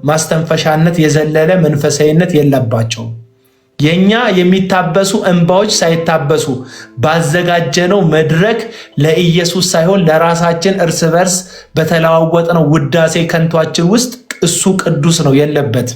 ማስተንፈሻነት የዘለለ መንፈሳዊነት የለባቸውም። የኛ የሚታበሱ እንባዎች ሳይታበሱ ባዘጋጀነው መድረክ ለኢየሱስ ሳይሆን ለራሳችን እርስ በርስ በተለዋወጥነው ውዳሴ ከንቷችን ውስጥ እሱ ቅዱስ ነው የለበት።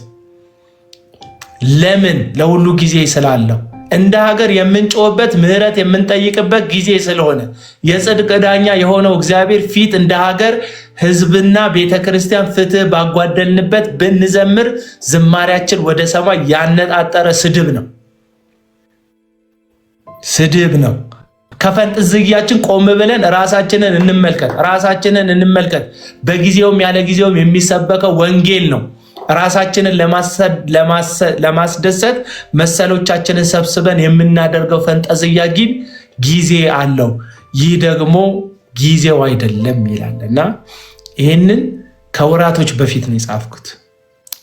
ለምን? ለሁሉ ጊዜ ስላለው። እንደ ሀገር የምንጮህበት ምህረት የምንጠይቅበት ጊዜ ስለሆነ የጽድቅ ዳኛ የሆነው እግዚአብሔር ፊት እንደ ሀገር ሕዝብና ቤተክርስቲያን ፍትህ ባጓደልንበት ብንዘምር ዝማሪያችን ወደ ሰማይ ያነጣጠረ ስድብ ነው። ከፈንጥዝያችን ቆም ብለን ራሳችንን እንመልከት። በጊዜውም ያለ ጊዜውም የሚሰበከው ወንጌል ነው። ራሳችንን ለማስደሰት መሰሎቻችንን ሰብስበን የምናደርገው ፈንጠዝያ ግን ጊዜ አለው። ይህ ደግሞ ጊዜው አይደለም ይላል እና ይህንን ከወራቶች በፊት ነው የጻፍኩት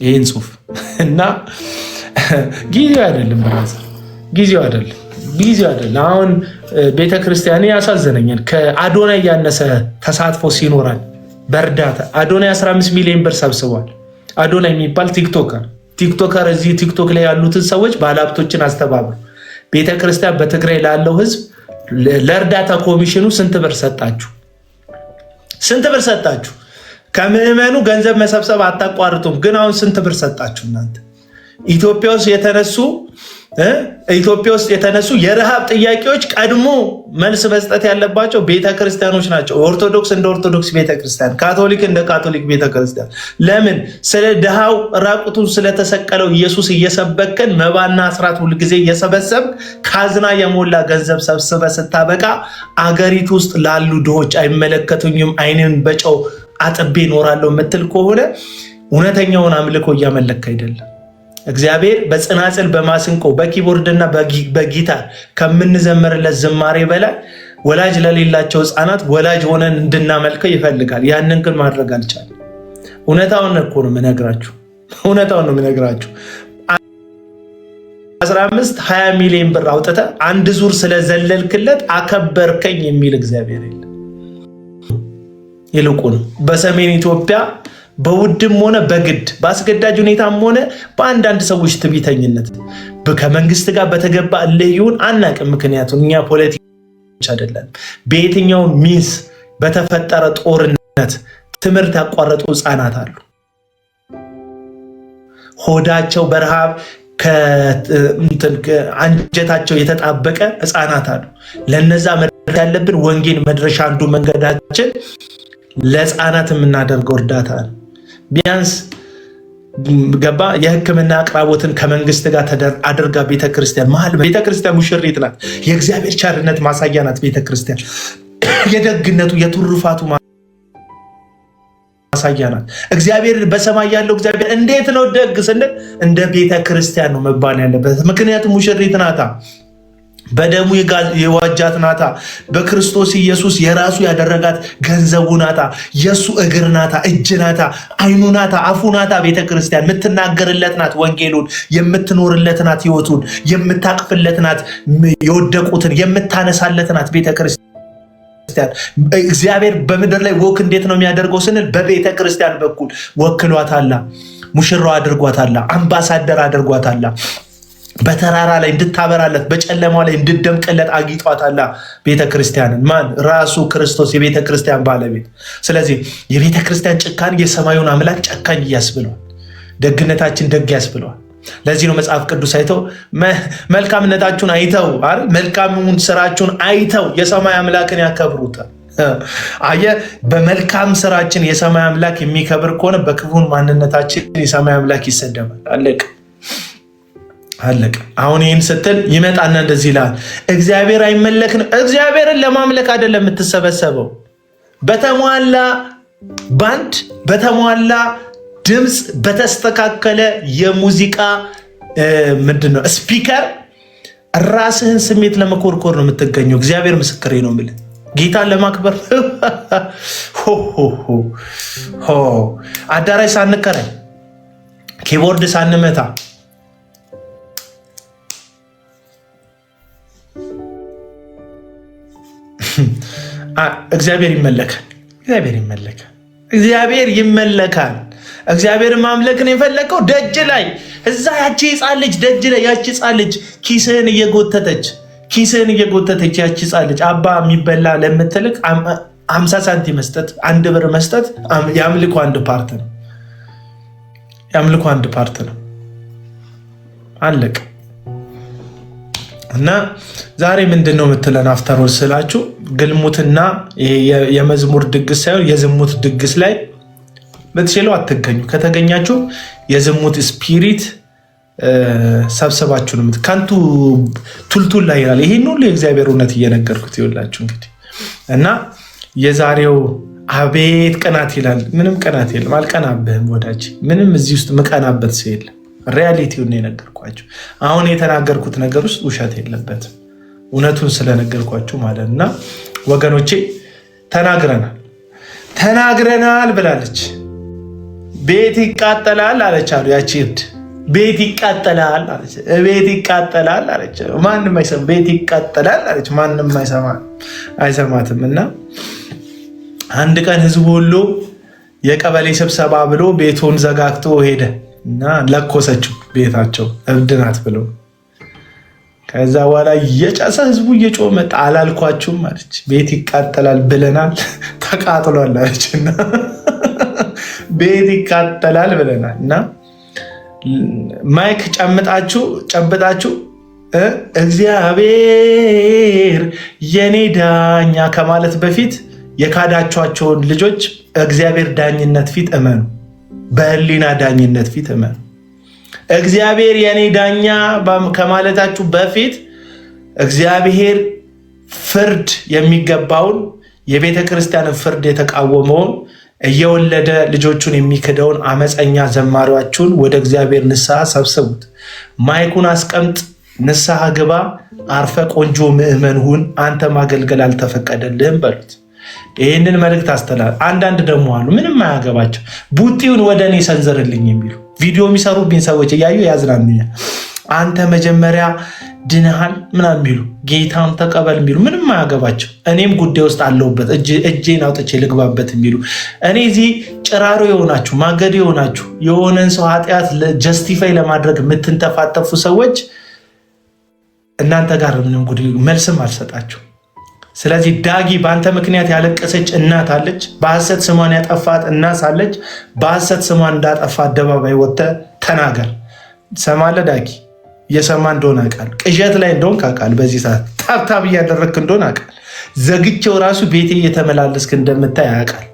ይህን ጽሁፍ እና ጊዜው አይደለም፣ ጊዜው አይደለም። አሁን ቤተክርስቲያን ያሳዘነኛል። ከአዶናይ ያነሰ ተሳትፎ ሲኖራል በእርዳታ አዶናይ 15 ሚሊዮን ብር ሰብስቧል። አዶናይ የሚባል ቲክቶከር እዚህ ቲክቶክ ላይ ያሉትን ሰዎች ባለሀብቶችን አስተባብሩ። ቤተክርስቲያን በትግራይ ላለው ህዝብ ለእርዳታ ኮሚሽኑ ስንት ብር ሰጣችሁ? ስንት ብር ሰጣችሁ? ከምዕመኑ ገንዘብ መሰብሰብ አታቋርጡም። ግን አሁን ስንት ብር ሰጣችሁ እናንተ? ኢትዮጵያ ውስጥ የተነሱ የረሃብ ጥያቄዎች ቀድሞ መልስ መስጠት ያለባቸው ቤተክርስቲያኖች ናቸው። ኦርቶዶክስ እንደ ኦርቶዶክስ ቤተክርስቲያን፣ ካቶሊክ እንደ ካቶሊክ ቤተክርስቲያን። ለምን ስለ ድሃው ራቁቱን ስለተሰቀለው ኢየሱስ እየሰበከን መባና አስራት ሁልጊዜ እየሰበሰብ ካዝና የሞላ ገንዘብ ሰብስበ ስታበቃ አገሪቱ ውስጥ ላሉ ድሆች አይመለከቱኝም አይንን በጨው አጥቤ እኖራለሁ የምትል ከሆነ እውነተኛውን አምልኮ እያመለክ አይደለም። እግዚአብሔር በጽናጽል በማስንቆ በኪቦርድና በጊታር ከምንዘምርለት ዝማሬ በላይ ወላጅ ለሌላቸው ሕፃናት ወላጅ ሆነን እንድናመልከው ይፈልጋል። ያንን ግን ማድረግ አልቻለም። እውነታውን እኮ ነው የምነግራችሁ። 15-20 ሚሊዮን ብር አውጥተ አንድ ዙር ስለዘለልክለት አከበርከኝ የሚል እግዚአብሔር የለም። ይልቁን በሰሜን ኢትዮጵያ በውድም ሆነ በግድ በአስገዳጅ ሁኔታም ሆነ በአንዳንድ ሰዎች ትዕቢተኝነት ከመንግስት ጋር በተገባ እልህ ይሁን አናውቅም። ምክንያቱም እኛ ፖለቲከኞች አይደለም። በየትኛው ሚንስ በተፈጠረ ጦርነት ትምህርት ያቋረጡ ህፃናት አሉ። ሆዳቸው በረሃብ አንጀታቸው የተጣበቀ ህፃናት አሉ። ለነዛ መድረስ ያለብን ወንጌል መድረሻ አንዱ መንገዳችን ለህፃናት የምናደርገው እርዳታ ነው። ቢያንስ ገባ የህክምና አቅራቦትን ከመንግስት ጋር አድርጋ ቤተክርስቲያን ቤተክርስቲያን ሙሽሪት ናት። የእግዚአብሔር ቸርነት ማሳያ ናት ቤተክርስቲያን። የደግነቱ የትሩፋቱ ማሳያ ናት። እግዚአብሔር በሰማይ ያለው እግዚአብሔር እንዴት ነው ደግ ስንል እንደ ቤተክርስቲያን ነው መባል ያለበት። ምክንያቱም ሙሽሪት ናታ፣ በደሙ የዋጃት ናታ፣ በክርስቶስ ኢየሱስ የራሱ ያደረጋት ገንዘቡ ናታ፣ የሱ እግር ናታ፣ እጅ ናታ፣ አይኑ ናታ፣ አፉ ናታ። ቤተክርስቲያን የምትናገርለት ናት፣ ወንጌሉን የምትኖርለት ናት፣ ህይወቱን የምታቅፍለት ናት፣ የወደቁትን የምታነሳለት ናት ቤተክርስቲያን። እግዚአብሔር በምድር ላይ ወክ እንዴት ነው የሚያደርገው ስንል በቤተክርስቲያን በኩል ወክሏታላ፣ ሙሽራው አድርጓታላ፣ አምባሳደር አድርጓታላ። በተራራ ላይ እንድታበራለት በጨለማ ላይ እንድደምቅለት አጊጧታላ ቤተክርስቲያንን። ማን? ራሱ ክርስቶስ የቤተክርስቲያን ባለቤት። ስለዚህ የቤተክርስቲያን ጭካኔ የሰማዩን አምላክ ጨካኝ ያስብለዋል፣ ደግነታችን ደግ ያስብለዋል። ለዚህ ነው መጽሐፍ ቅዱስ አይተው መልካምነታችሁን አይተው መልካሙን ስራችሁን አይተው የሰማይ አምላክን ያከብሩታል። አየ በመልካም ስራችን የሰማይ አምላክ የሚከብር ከሆነ በክፉን ማንነታችን የሰማይ አምላክ ይሰደባል። አለቀ። አሁን ይህን ስትል ይመጣና እንደዚህ ይላል፣ እግዚአብሔር አይመለክም። እግዚአብሔርን ለማምለክ አይደለም የምትሰበሰበው። በተሟላ ባንድ፣ በተሟላ ድምፅ፣ በተስተካከለ የሙዚቃ ምንድነው ስፒከር ራስህን ስሜት ለመኮርኮር ነው የምትገኘው። እግዚአብሔር ምስክሬ ነው የምልህ ጌታን ለማክበር አዳራሽ ሳንከራይ ኪቦርድ ሳንመታ እግዚአብሔር ይመለካል። እግዚአብሔር ማምለክን የፈለከው ደጅ ላይ እዛ ያቺ ሕፃን ልጅ ደጅ ላይ ያቺ ሕፃን ልጅ ኪስህን እየጎተተች ያቺ ሕፃን ልጅ አባ የሚበላ ለምትልቅ 50 ሳንቲም መስጠት፣ 1 ብር መስጠት የአምልኮ አንድ ፓርት ነው። አለቅ እና ዛሬ ምንድን ነው የምትለን አፍተሮች ስላችሁ ግልሙትና የመዝሙር ድግስ ሳይሆን የዝሙት ድግስ ላይ ብትችሉ አትገኙ። ከተገኛችሁ የዝሙት ስፒሪት ሰብሰባችሁ ነው ከንቱ ቱልቱል ላይ ይላል። ይሄን ሁሉ የእግዚአብሔር እውነት እየነገርኩት ይኸውላችሁ እንግዲህ እና የዛሬው አቤት ቅናት ይላል። ምንም ቅናት የለም፣ አልቀናብህም ወዳጅ። ምንም እዚህ ውስጥ ምቀናበት ሰው የለም። ሪያሊቲውን የነገርኳችሁ አሁን የተናገርኩት ነገር ውስጥ ውሸት የለበትም። እውነቱን ስለነገርኳችሁ ማለት እና ወገኖቼ ተናግረናል ብላለች። ቤት ይቃጠላል አለች አሉ ያቺ እብድ። ቤት ይቃጠላል አለች። ማንም አይሰማ። ቤት ይቃጠላል አለች። ማንም አይሰማትም። እና አንድ ቀን ህዝቡ ሁሉ የቀበሌ ስብሰባ ብሎ ቤቱን ዘጋግቶ ሄደ እና ለኮሰችው ቤታቸው። እብድ ናት ብሎ ከዛ በኋላ እየጨሰ ህዝቡ እየጮኸ መጣ። አላልኳችሁም አለች። ቤት ይቃጠላል ብለናል፣ ተቃጥሏል አለች። እና ቤት ይቃጠላል ብለናል እና ማይክ ጨብጣችሁ እግዚአብሔር የኔ ዳኛ ከማለት በፊት የካዳችኋቸውን ልጆች እግዚአብሔር ዳኝነት ፊት እመኑ። በህሊና ዳኝነት ፊት እመኑ። እግዚአብሔር የኔ ዳኛ ከማለታችሁ በፊት እግዚአብሔር ፍርድ የሚገባውን የቤተ ክርስቲያንን ፍርድ የተቃወመውን እየወለደ ልጆቹን የሚክደውን አመፀኛ ዘማሪያችሁን ወደ እግዚአብሔር ንስሐ ሰብስቡት። ማይኩን አስቀምጥ፣ ንስሐ ግባ፣ አርፈ ቆንጆ ምዕመን ሁን፣ አንተ ማገልገል አልተፈቀደልህም በሉት። ይህንን መልእክት አስተላልፍ። አንዳንድ ደግሞ አሉ ምንም አያገባቸው ቡጢውን ወደ እኔ ሰንዝርልኝ የሚሉ ቪዲዮ የሚሰሩብኝ ሰዎች እያዩ ያዝናኑኛል። አንተ መጀመሪያ ድነሃል ምናምን የሚሉ ጌታን ተቀበል የሚሉ ምንም አያገባቸው። እኔም ጉዳይ ውስጥ አለሁበት እጄን አውጥቼ ልግባበት የሚሉ እኔ እዚህ ጭራሮ የሆናችሁ ማገዶ የሆናችሁ የሆነን ሰው ኃጢአት ጀስቲፋይ ለማድረግ የምትንተፋተፉ ሰዎች እናንተ ጋር ምንም መልስም አልሰጣችሁ። ስለዚህ ዳጊ በአንተ ምክንያት ያለቀሰች እናት አለች። በሐሰት ስሟን ያጠፋት እናት አለች። በሐሰት ስሟን እንዳጠፋ አደባባይ ወጥተህ ተናገር። ሰማለ ዳጊ እየሰማ እንደሆነ አውቃል። ቅዠት ላይ እንደሆን ካውቃል። በዚህ ሰዓት ታብታብ እያደረግክ እንደሆነ አውቃል። ዘግቼው ራሱ ቤቴ እየተመላለስክ እንደምታይ አውቃል።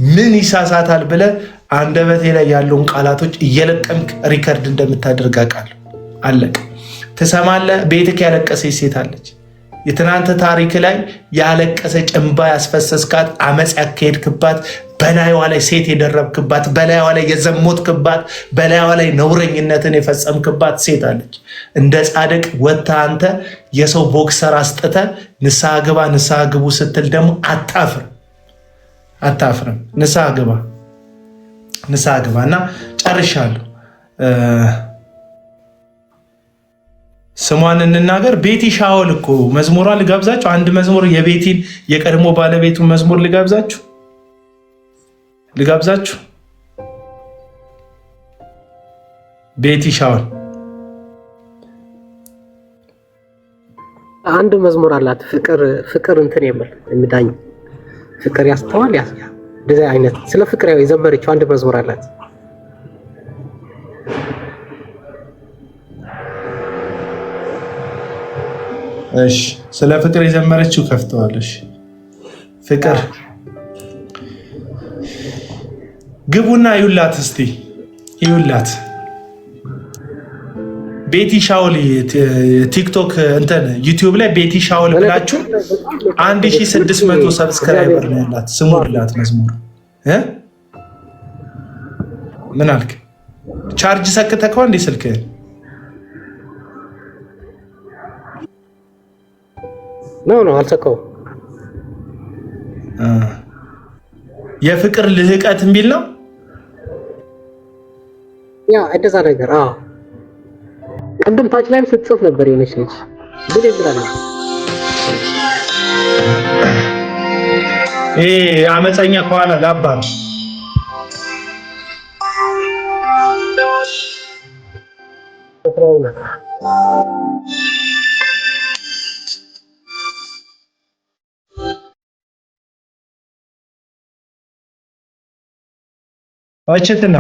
ምን ይሳሳታል ብለህ አንደበቴ ላይ ያለውን ቃላቶች እየለቀምክ ሪከርድ እንደምታደርግ አውቃል። አለቅ ትሰማለህ። ቤትክ ያለቀሰች ሴት አለች። የትናንት ታሪክ ላይ ያለቀሰች እንባ ያስፈሰስካት፣ አመፅ ያካሄድክባት፣ በላይዋ ላይ ሴት የደረብክባት፣ በላይዋ ላይ የዘሞትክባት፣ በላይዋ ላይ ነውረኝነትን የፈጸምክባት ሴት አለች። እንደ ጻድቅ ወጥተህ አንተ የሰው ቦክሰር አስጥተህ ንስሐ ግቡ ስትል ደግሞ አታፍርም። ንስሐ ግባ እና ጨርሻለሁ። ስሟን እንናገር። ቤቲ ሻወል እኮ መዝሙሯ ልጋብዛችሁ። አንድ መዝሙር የቤቲን የቀድሞ ባለቤቱን መዝሙር ልጋብዛችሁ። ቤቲ ሻወል አንድ መዝሙር አላት። ፍቅር እንትን የምል የሚዳኝ ፍቅር ያስተዋል እንደዚህ አይነት ስለ ፍቅር የዘመረችው አንድ መዝሙር አላት። እሺ ስለ ፍቅር የዘመረችው ከፍተዋለሽ። ፍቅር ግቡና ይውላት፣ እስቲ ይውላት። ቤቲ ሻውል ቲክቶክ እንትን ዩቲዩብ ላይ ቤቲ ሻውል ብላችሁ 1600 ሰብስክራይበር ነው ያላት። ስሙላት መዝሙር ምን አልክ? ቻርጅ ሰክተከው እንዴ ስልክ? ነው አልሰካው። የፍቅር ልህቀት የሚል ነው ያ እንደዛ ነገር። ቅድም ታች ላይም ስትጽፍ ነበር የሆነች ልጅ ብል ይብራል። አመፀኛ ከኋላ ጋባ ወጭትና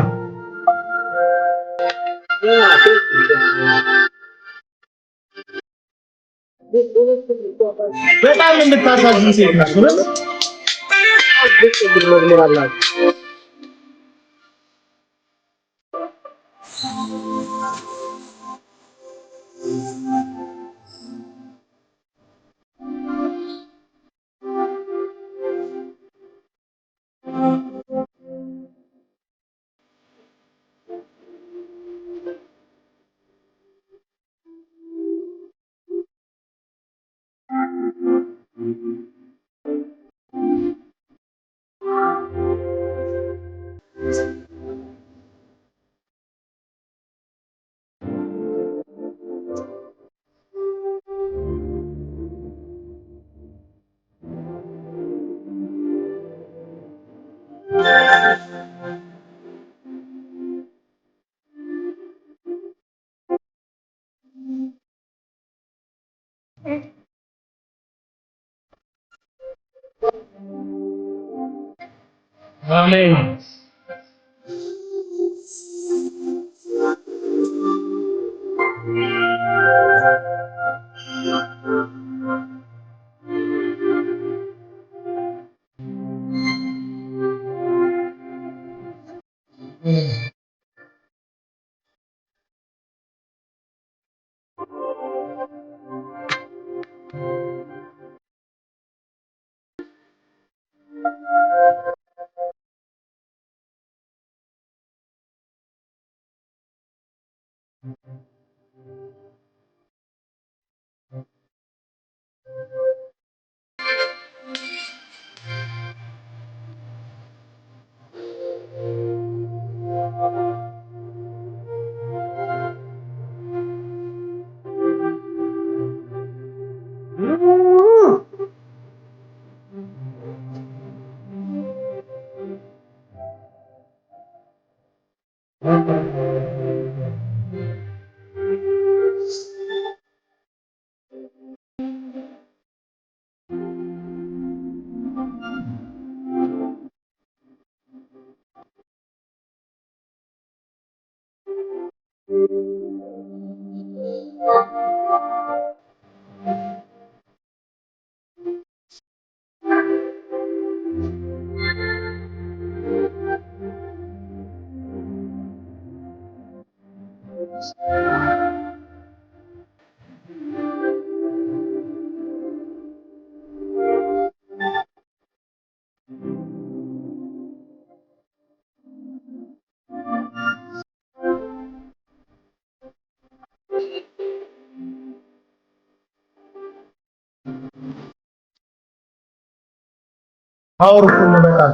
በጣም የምታሳዝን ሴት ናት። አሜን። Powerful በጣም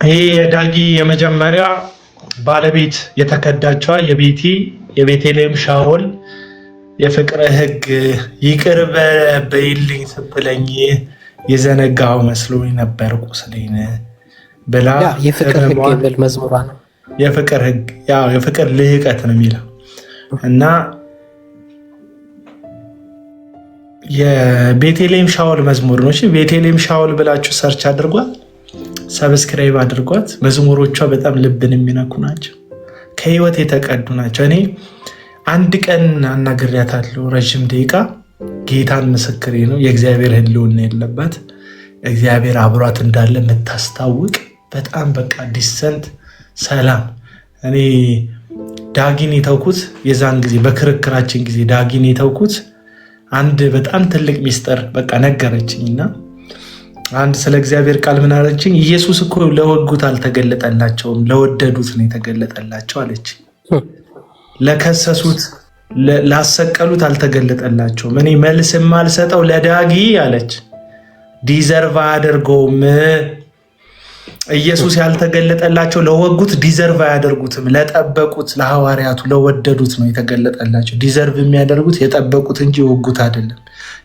ይህ የዳጊ የመጀመሪያ ባለቤት የተከዳቸዋ የቤተልሔም ሻውል የፍቅር ህግ ይቅር በይልኝ ስትለኝ የዘነጋው መስሎኝ ነበር ቁስሌን ብላ የፍቅር ህግ የሚል መዝሙሯ ነው። የፍቅር ህግ የፍቅር ልህቀት ነው የሚለው እና የቤተልሔም ሻውል መዝሙር ነው። ቤተልሔም ሻውል ብላችሁ ሰርች አድርጓት፣ ሰብስክራይብ አድርጓት። መዝሙሮቿ በጣም ልብን የሚነኩ ናቸው፣ ከህይወት የተቀዱ ናቸው። እኔ አንድ ቀን አናግሬያታለሁ ረዥም ደቂቃ። ጌታን ምስክሬ ነው። የእግዚአብሔር ህልውና የለባት እግዚአብሔር አብሯት እንዳለ የምታስታውቅ በጣም በቃ ዲሰንት ሰላም። እኔ ዳጊን የተውኩት የዛን ጊዜ በክርክራችን ጊዜ ዳጊን የተውኩት አንድ በጣም ትልቅ ሚስጥር በቃ ነገረችኝና አንድ ስለ እግዚአብሔር ቃል ምን አለችኝ? ኢየሱስ እኮ ለወጉት አልተገለጠላቸውም ለወደዱት ነው የተገለጠላቸው አለች። ለከሰሱት ላሰቀሉት አልተገለጠላቸውም። እኔ መልስ የማልሰጠው ለዳጊ አለች ዲዘርቭ አያደርገውም። ኢየሱስ ያልተገለጠላቸው ለወጉት ዲዘርቭ አያደርጉትም። ለጠበቁት ለሐዋርያቱ ለወደዱት ነው የተገለጠላቸው። ዲዘርቭ የሚያደርጉት የጠበቁት እንጂ የወጉት አይደለም።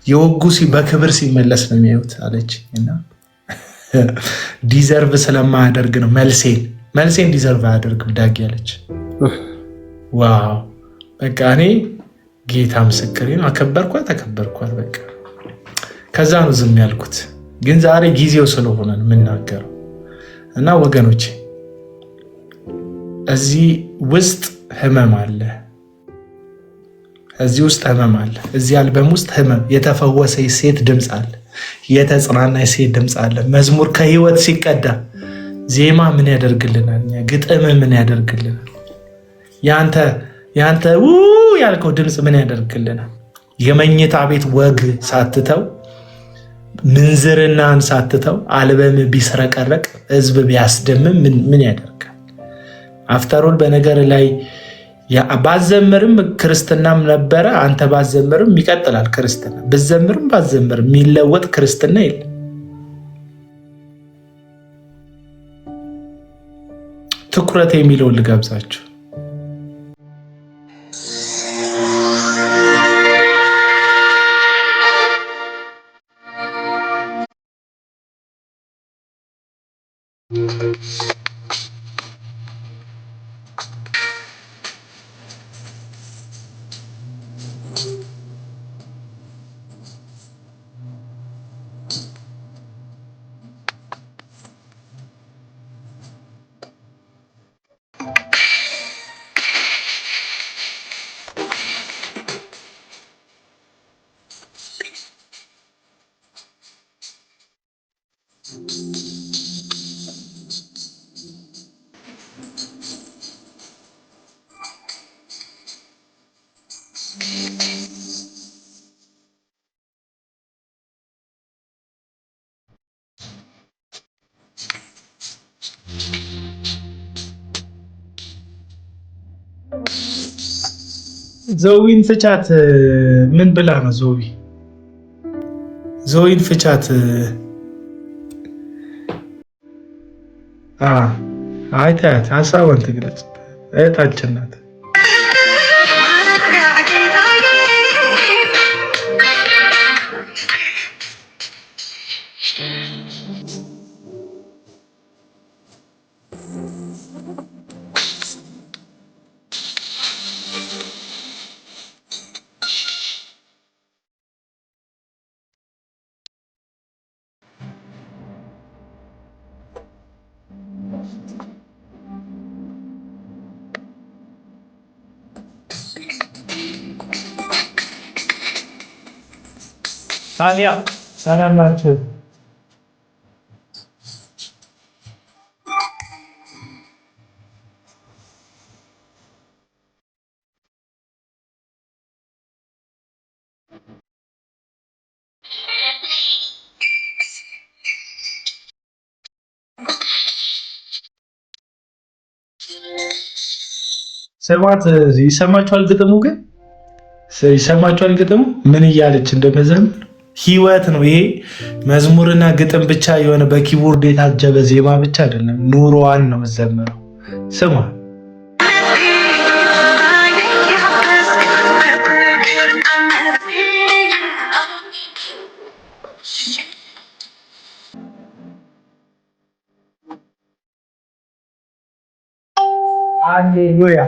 የወጉ በክብር ሲመለስ ነው የሚያዩት አለች እና ዲዘርቭ ስለማያደርግ ነው መልሴን ዲዘርቭ አያደርግም ዳጊ አለች። ዋው በቃ እኔ ጌታ ምስክሬ ነው። አከበርኳት በቃ ከዛ ነው ዝም ያልኩት። ግን ዛሬ ጊዜው ስለሆነ ነው የምናገረው እና ወገኖቼ እዚህ ውስጥ ህመም አለ። እዚህ አልበም ውስጥ ህመም፣ የተፈወሰ ሴት ድምፅ አለ፣ የተጽናና ሴት ድምፅ አለ። መዝሙር ከህይወት ሲቀዳ ዜማ ምን ያደርግልናል? ግጥም ምን ያደርግልናል? ያንተ ያልከው ድምፅ ምን ያደርግልናል? የመኝታ ቤት ወግ ሳትተው ምንዝርናን ሳትተው አልበም ቢስረቀረቅ ህዝብ ቢያስደምም ምን ያደርጋል? አፍተሮል በነገር ላይ ባዘምርም ክርስትናም ነበረ። አንተ ባዘምርም ይቀጥላል ክርስትና። ብዘምርም ባዘምርም የሚለወጥ ክርስትና የለም። ትኩረት የሚለውን ልጋብዛችሁ። ዞዊን ፍቻት። ምን ብላ ነው ዞዊን ፍቻት? አይታት ሀሳቧን ትግለጽ። እህታችን ናት። ታዲያ ሰላም ናችሁ? ስማት። ይሰማችኋል? ግጥሙ ግን ይሰማችኋል? ግጥሙ ምን እያለች እንደመዘምር ህይወት ነው ይሄ። መዝሙርና ግጥም ብቻ የሆነ በኪቦርድ የታጀበ ዜማ ብቻ አይደለም። ኑሮዋን ነው የምትዘምረው። ስማ ሃሌሉያ።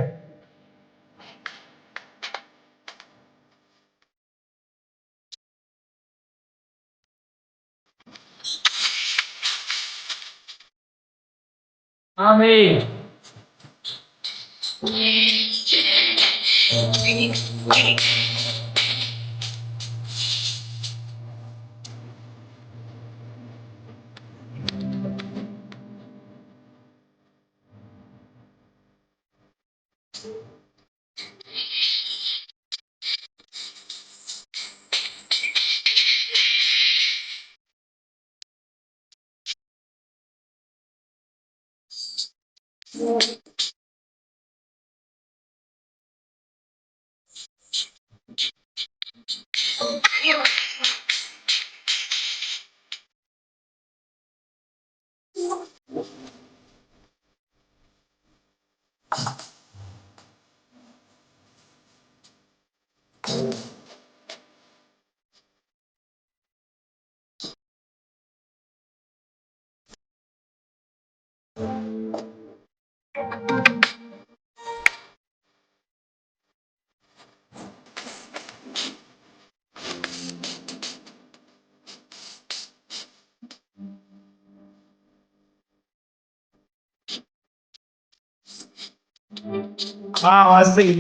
አሜን።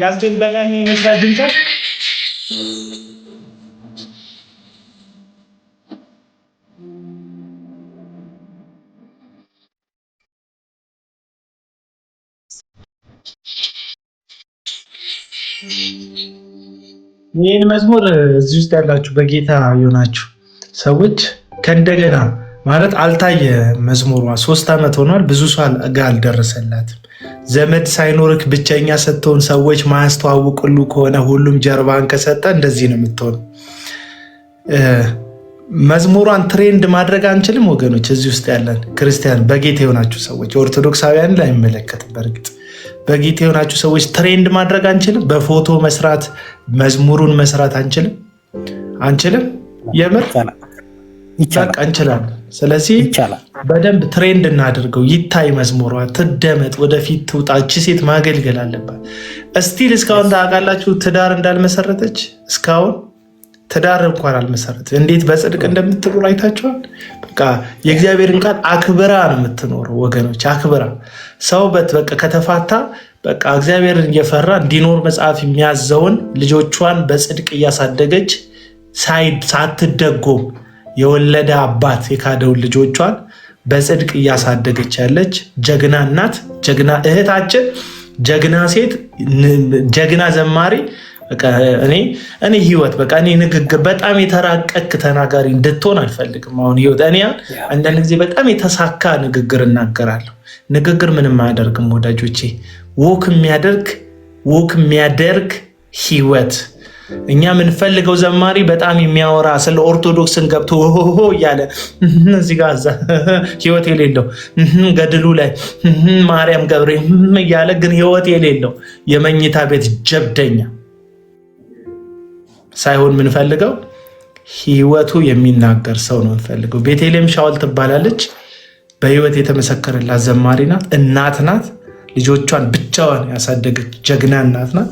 ያስደንበላኝ ይመስላል ድምፅ ይህን መዝሙር እዚህ ውስጥ ያላችሁ በጌታ የሆናችሁ ሰዎች ከእንደገና ማለት አልታየ መዝሙሯ 3 ዓመት ሆኗል። ብዙ ሰው አልደረሰላትም። ዘመድ ሳይኖርክ ብቸኛ ስትሆን ሰዎች ማያስተዋውቅሉ ከሆነ ሁሉም ጀርባን ከሰጠ እንደዚህ ነው የምትሆነው። መዝሙሯን ትሬንድ ማድረግ አንችልም ወገኖች። እዚህ ውስጥ ያለን ክርስቲያን በጌታ የሆናችሁ ሰዎች ኦርቶዶክሳውያን ላይ አይመለከትም። በእርግጥ በጌታ የሆናችሁ ሰዎች ትሬንድ ማድረግ አንችልም። በፎቶ መስራት መዝሙሩን መስራት አንችልም። የምር በቃ እንችላለን። ስለዚህ በደንብ ትሬንድ እናድርገው፣ ይታይ መዝሙሯ፣ ትደመጥ፣ ወደፊት ትውጣች። ሴት ማገልገል አለባት። እስቲል እስካሁን ታውቃላችሁ ትዳር እንዳልመሰረተች እስካሁን ትዳር እንኳን አልመሰረት። እንዴት በጽድቅ እንደምትኖር አይታችኋል። በቃ የእግዚአብሔርን ቃል አክብራ ነው የምትኖረው ወገኖች፣ አክብራ። ሰው በቃ ከተፋታ በቃ እግዚአብሔርን እየፈራ እንዲኖር መጽሐፍ የሚያዘውን ልጆቿን በጽድቅ እያሳደገች ሳትደጎም የወለደ አባት የካደውን ልጆቿን በጽድቅ እያሳደገች ያለች ጀግና እናት፣ ጀግና እህታችን፣ ጀግና ሴት፣ ጀግና ዘማሪ። እኔ ህይወት በቃ እኔ ንግግር በጣም የተራቀቅ ተናጋሪ እንድትሆን አልፈልግም። አሁን ህይወት እኔ አንዳንድ ጊዜ በጣም የተሳካ ንግግር እናገራለሁ። ንግግር ምንም አያደርግም ወዳጆቼ። ወክ የሚያደርግ ህይወት። እኛ የምንፈልገው ዘማሪ በጣም የሚያወራ ስለ ኦርቶዶክስን ገብቶ ሆሆ እያለ እዚህ ጋር ህይወት የሌለው ገድሉ ላይ ማርያም ገብሬ እያለ ግን ህይወት የሌለው የመኝታ ቤት ጀብደኛ ሳይሆን የምንፈልገው ህይወቱ የሚናገር ሰው ነው የምንፈልገው። ቤተልሔም ሻውል ትባላለች። በህይወት የተመሰከረላት ዘማሪ ናት፣ እናት ናት። ልጆቿን ብቻዋን ያሳደገች ጀግና እናት ናት።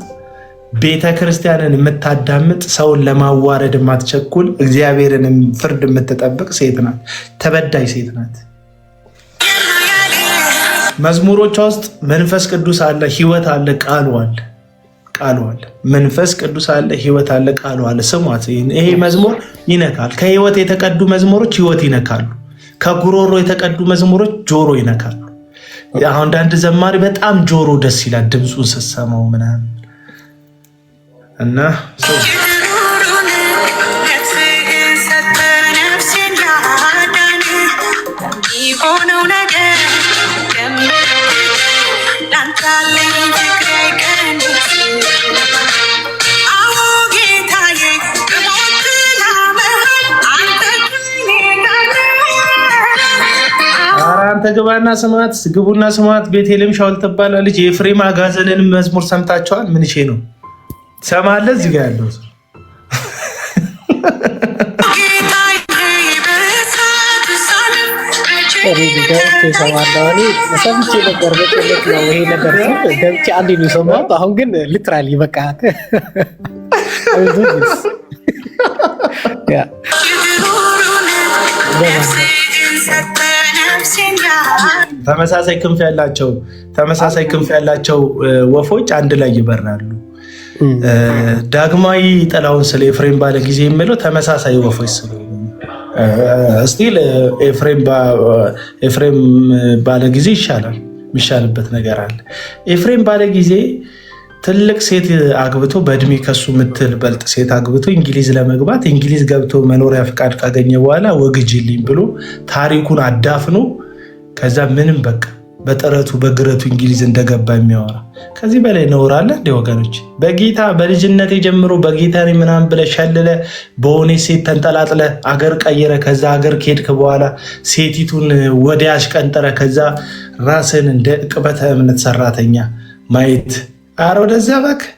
ቤተ ክርስቲያንን የምታዳምጥ፣ ሰውን ለማዋረድ የማትቸኩል፣ እግዚአብሔርን ፍርድ የምትጠብቅ ሴት ናት። ተበዳይ ሴት ናት። መዝሙሮቿ ውስጥ መንፈስ ቅዱስ አለ፣ ህይወት አለ፣ ቃሉ አለ። መንፈስ ቅዱስ አለ፣ ህይወት አለ፣ ቃሉ አለ። ስሟት። ይሄ መዝሙር ይነካል። ከህይወት የተቀዱ መዝሙሮች ህይወት ይነካሉ። ከጉሮሮ የተቀዱ መዝሙሮች ጆሮ ይነካሉ። አንዳንድ ዘማሪ በጣም ጆሮ ደስ ይላል ድምፁን ስትሰማው ምናምን እና አንተ ግቡና ስማት። ቤቴልሔም ሻውል ትባላለች። የኤፍሬም አጋዘንን መዝሙር ሰምታችኋል? ምን ይሄ ነው ሰማለ እዚህ ጋር ያለው አሁን ግን ሊትራሊ በቃ ተመሳሳይ ክንፍ ያላቸው ወፎች አንድ ላይ ይበራሉ። ዳግማዊ ጥላውን ስለ ኤፍሬም ባለ ጊዜ የሚለው ተመሳሳይ ወፎች ስለሆኑ ስቲል ኤፍሬም ባለ ጊዜ ይሻላል። የሚሻልበት ነገር አለ። ኤፍሬም ባለ ጊዜ ትልቅ ሴት አግብቶ በእድሜ ከሱ ምትል በልጥ ሴት አግብቶ እንግሊዝ ለመግባት እንግሊዝ ገብቶ መኖሪያ ፍቃድ ካገኘ በኋላ ወግጅልኝ ብሎ ታሪኩን አዳፍኖ ከዛ ምንም በቃ በጥረቱ በግረቱ እንግሊዝ እንደገባ የሚያወራ ከዚህ በላይ ነውር አለ እንደ ወገኖች? በጌታ በልጅነት ጀምሮ በጌታ ምናምን ብለህ ሸልለ በሆነ ሴት ተንጠላጥለ አገር ቀየረ። ከዛ አገር ከሄድክ በኋላ ሴቲቱን ወዲያሽ ቀንጠረ። ከዛ ራስን እንደ ቅበተ እምነት ሰራተኛ ማየት አረ ወደዚያ እባክህ።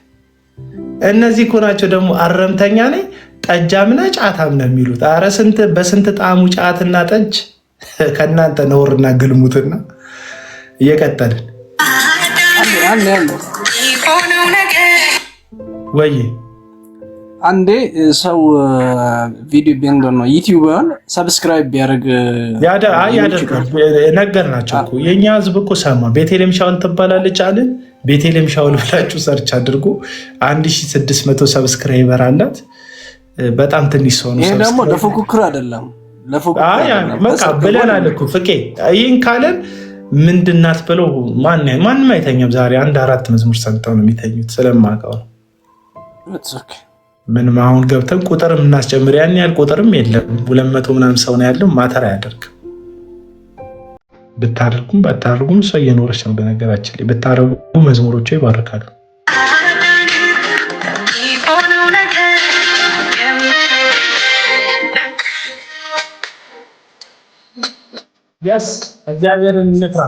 እነዚህ እኮ ናቸው ደግሞ አረምተኛ ነኝ ጠጃም ነህ ጫታም ነው የሚሉት። አረ በስንት ጣዕሙ ጫትና ጠጅ ከእናንተ ነውርና ግልሙትና እየቀጠልን ወይ አንዴ ሰው ቪዲዮ ቢንዶ ነው ዩቲዩብን ሰብስክራይብ ቢያደርግ ያደርጋል። ነገር ናቸው እኮ የኛ ህዝብ እኮ ሰማ። ቤቴልሔም ሻውል ትባላለች አለ። ቤቴልሔም ሻውል ብላችሁ ሰርች አድርጎ 1600 ሰብስክራይበር አላት። በጣም ትንሽ ሰው ነው። ይሄ ደግሞ ለፉክክር አይደለም፣ በቃ ብለናል እኮ ፍቄ። ይህን ካለን ምንድናት ብለው ማንም አይተኛም። ዛሬ 1-4 መዝሙር ሰምተው ነው የሚተኙት ስለማውቀው ነው። ምንም አሁን ገብተን ቁጥር የምናስጨምር ያን ያህል ቁጥርም የለም። 200 ምናምን ሰው ነው ያለው። ማተር አያደርግም። ብታደርጉም ባታደርጉም ሰው እየኖረች ነው። በነገራችን ላይ ብታደርጉ መዝሙሮቹ ይባርካሉ። ያስ እግዚአብሔርን እንፍራ።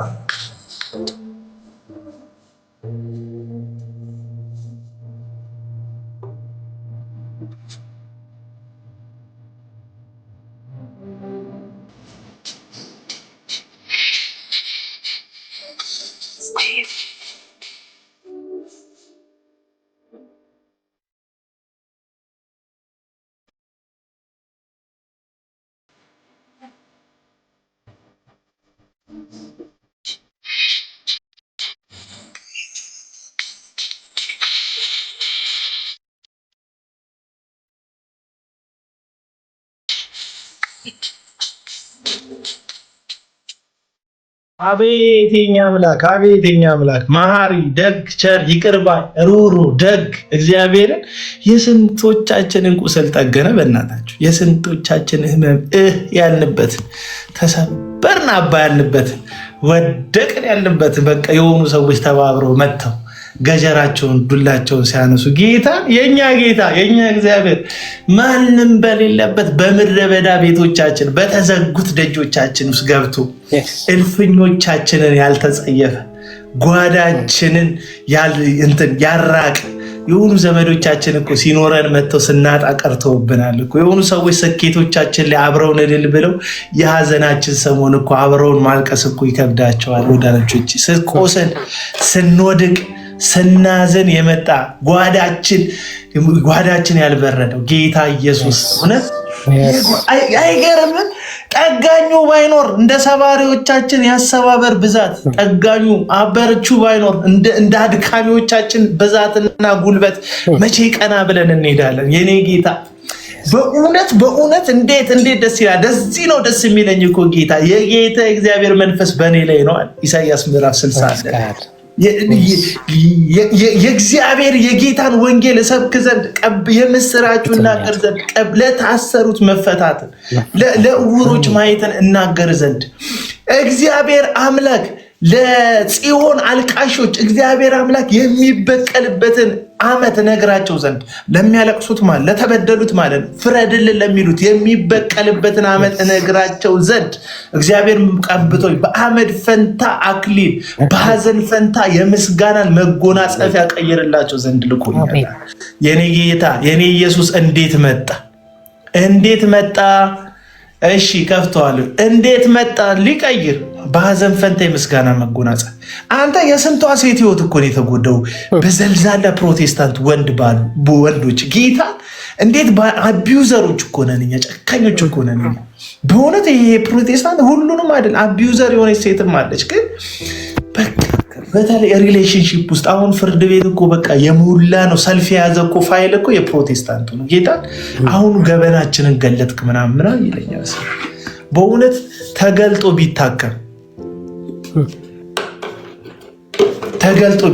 አቤት የኛ አምላክ፣ አቤት የኛ አምላክ መሐሪ፣ ደግ፣ ቸር፣ ይቅር ባይ፣ ሩሩ፣ ደግ እግዚአብሔርን የስንቶቻችንን ቁስል ጠገነ። በእናታችሁ የስንቶቻችንን ህመም ያልንበትን ተሰበርን አባ ያልንበትን ወደቅን ያልንበትን በቃ የሆኑ ሰዎች ተባብረው መጥተው ገጀራቸውን ዱላቸውን ሲያነሱ ጌታ የኛ እግዚአብሔር ማንም በሌለበት በምድረ በዳ ቤቶቻችን በተዘጉት ደጆቻችን ውስጥ ገብቶ እልፍኞቻችንን ያልተጸየፈ ጓዳችንን ያራቀ የሆኑ ዘመዶቻችን እኮ ሲኖረን መጥተው ስናጣ ቀርተውብናል እኮ። የሆኑ ሰዎች ስኬቶቻችን ላይ አብረውን እልል ብለው የሀዘናችን ሰሞን እኮ አብረውን ማልቀስ እኮ ይከብዳቸዋል። ወዳጆች ስቆስን ስንወድቅ ስናዘን የመጣ ጓዳችን ያልበረደው ጌታ ኢየሱስ እውነት አይገርምም? ጠጋኙ ባይኖር እንደ ሰባሪዎቻችን ያሰባበር ብዛት ጠጋኙ አበርቹ ባይኖር እንደ አድካሚዎቻችን ብዛትና ጉልበት መቼ ቀና ብለን እንሄዳለን? የኔ ጌታ በእውነት እንዴት ደስ ይላል። ደዚህ ነው ደስ የሚለኝ እኮ ጌታ የጌታ እግዚአብሔር መንፈስ በእኔ ላይ ነው። ኢሳይያስ ምዕራፍ 60 የእግዚአብሔር የጌታን ወንጌል እሰብክ ዘንድ የምስራቹን እናገር ዘንድ ለታሰሩት መፈታትን ለዕውሮች ማየትን እናገር ዘንድ እግዚአብሔር አምላክ ለጽዮን አልቃሾች እግዚአብሔር አምላክ የሚበቀልበትን ዓመት ነግራቸው ዘንድ ለሚያለቅሱት ማለት ለተበደሉት ማለት ፍረድልን ለሚሉት የሚበቀልበትን ዓመት ነግራቸው ዘንድ እግዚአብሔር ቀብቶኝ በአመድ ፈንታ አክሊል በሐዘን ፈንታ የምስጋናን መጎናጸፊያ ቀይርላቸው ዘንድ ልኮኛል። የኔ ጌታ የኔ ኢየሱስ እንዴት መጣ! እንዴት መጣ! እሺ ከፍተዋል። እንዴት መጣ? ሊቀይር በሐዘን ፈንታ የምስጋና መጎናጸፍ። አንተ የስንቷ ሴት ህይወት እኮ ነው የተጎዳው በዘልዛላ ፕሮቴስታንት ወንዶች ጌታ እንዴት አቢዩዘሮች እኮ ነን እኛ፣ ጨካኞች እኮ ነን እኛ በእውነት። ይሄ ፕሮቴስታንት ሁሉንም አይደል፣ አቢዩዘር የሆነች ሴትም አለች። ግን በተለይ ሪሌሽንሺፕ ውስጥ አሁን ፍርድ ቤት እኮ በቃ የሞላ ነው። ሰልፍ የያዘ እኮ ፋይል እኮ የፕሮቴስታንቱ ነው። ጌታ አሁን ገበናችንን ገለጥክ ምናምን ይለኛል። በእውነት ተገልጦ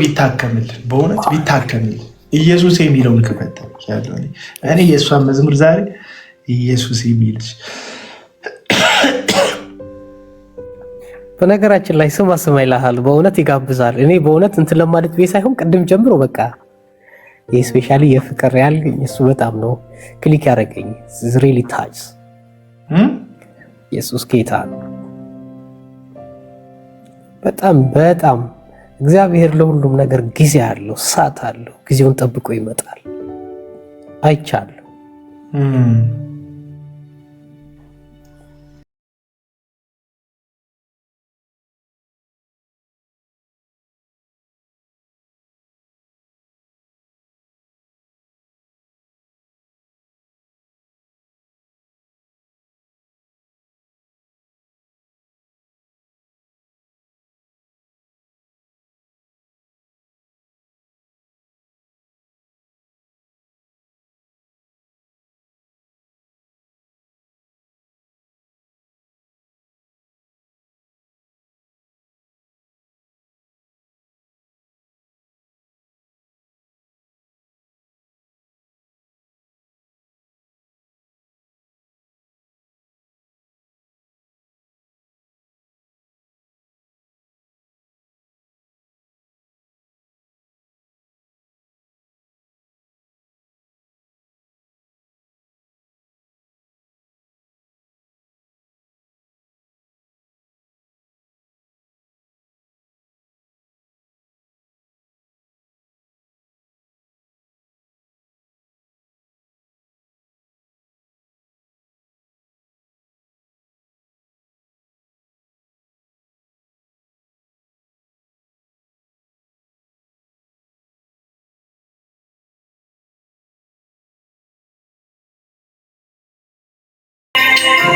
ቢታከምልን በእውነት ቢታከምልን ኢየሱስ የሚለውን ክፈት ያለው እኔ የእሷን መዝሙር ዛሬ ኢየሱስ የሚልሽ በነገራችን ላይ ስማ ይልሃል። በእውነት ይጋብዛል። እኔ በእውነት እንትን ለማለት ቤት ሳይሆን ቅድም ጀምሮ በቃ የስፔሻሊ የፍቅር ያልገኝ እሱ በጣም ነው ክሊክ ያደረገኝ። ሪሊ ታች ኢየሱስ ጌታ ነው። በጣም በጣም እግዚአብሔር ለሁሉም ነገር ጊዜ አለው፣ ሰዓት አለው። ጊዜውን ጠብቆ ይመጣል። አይቻለሁ።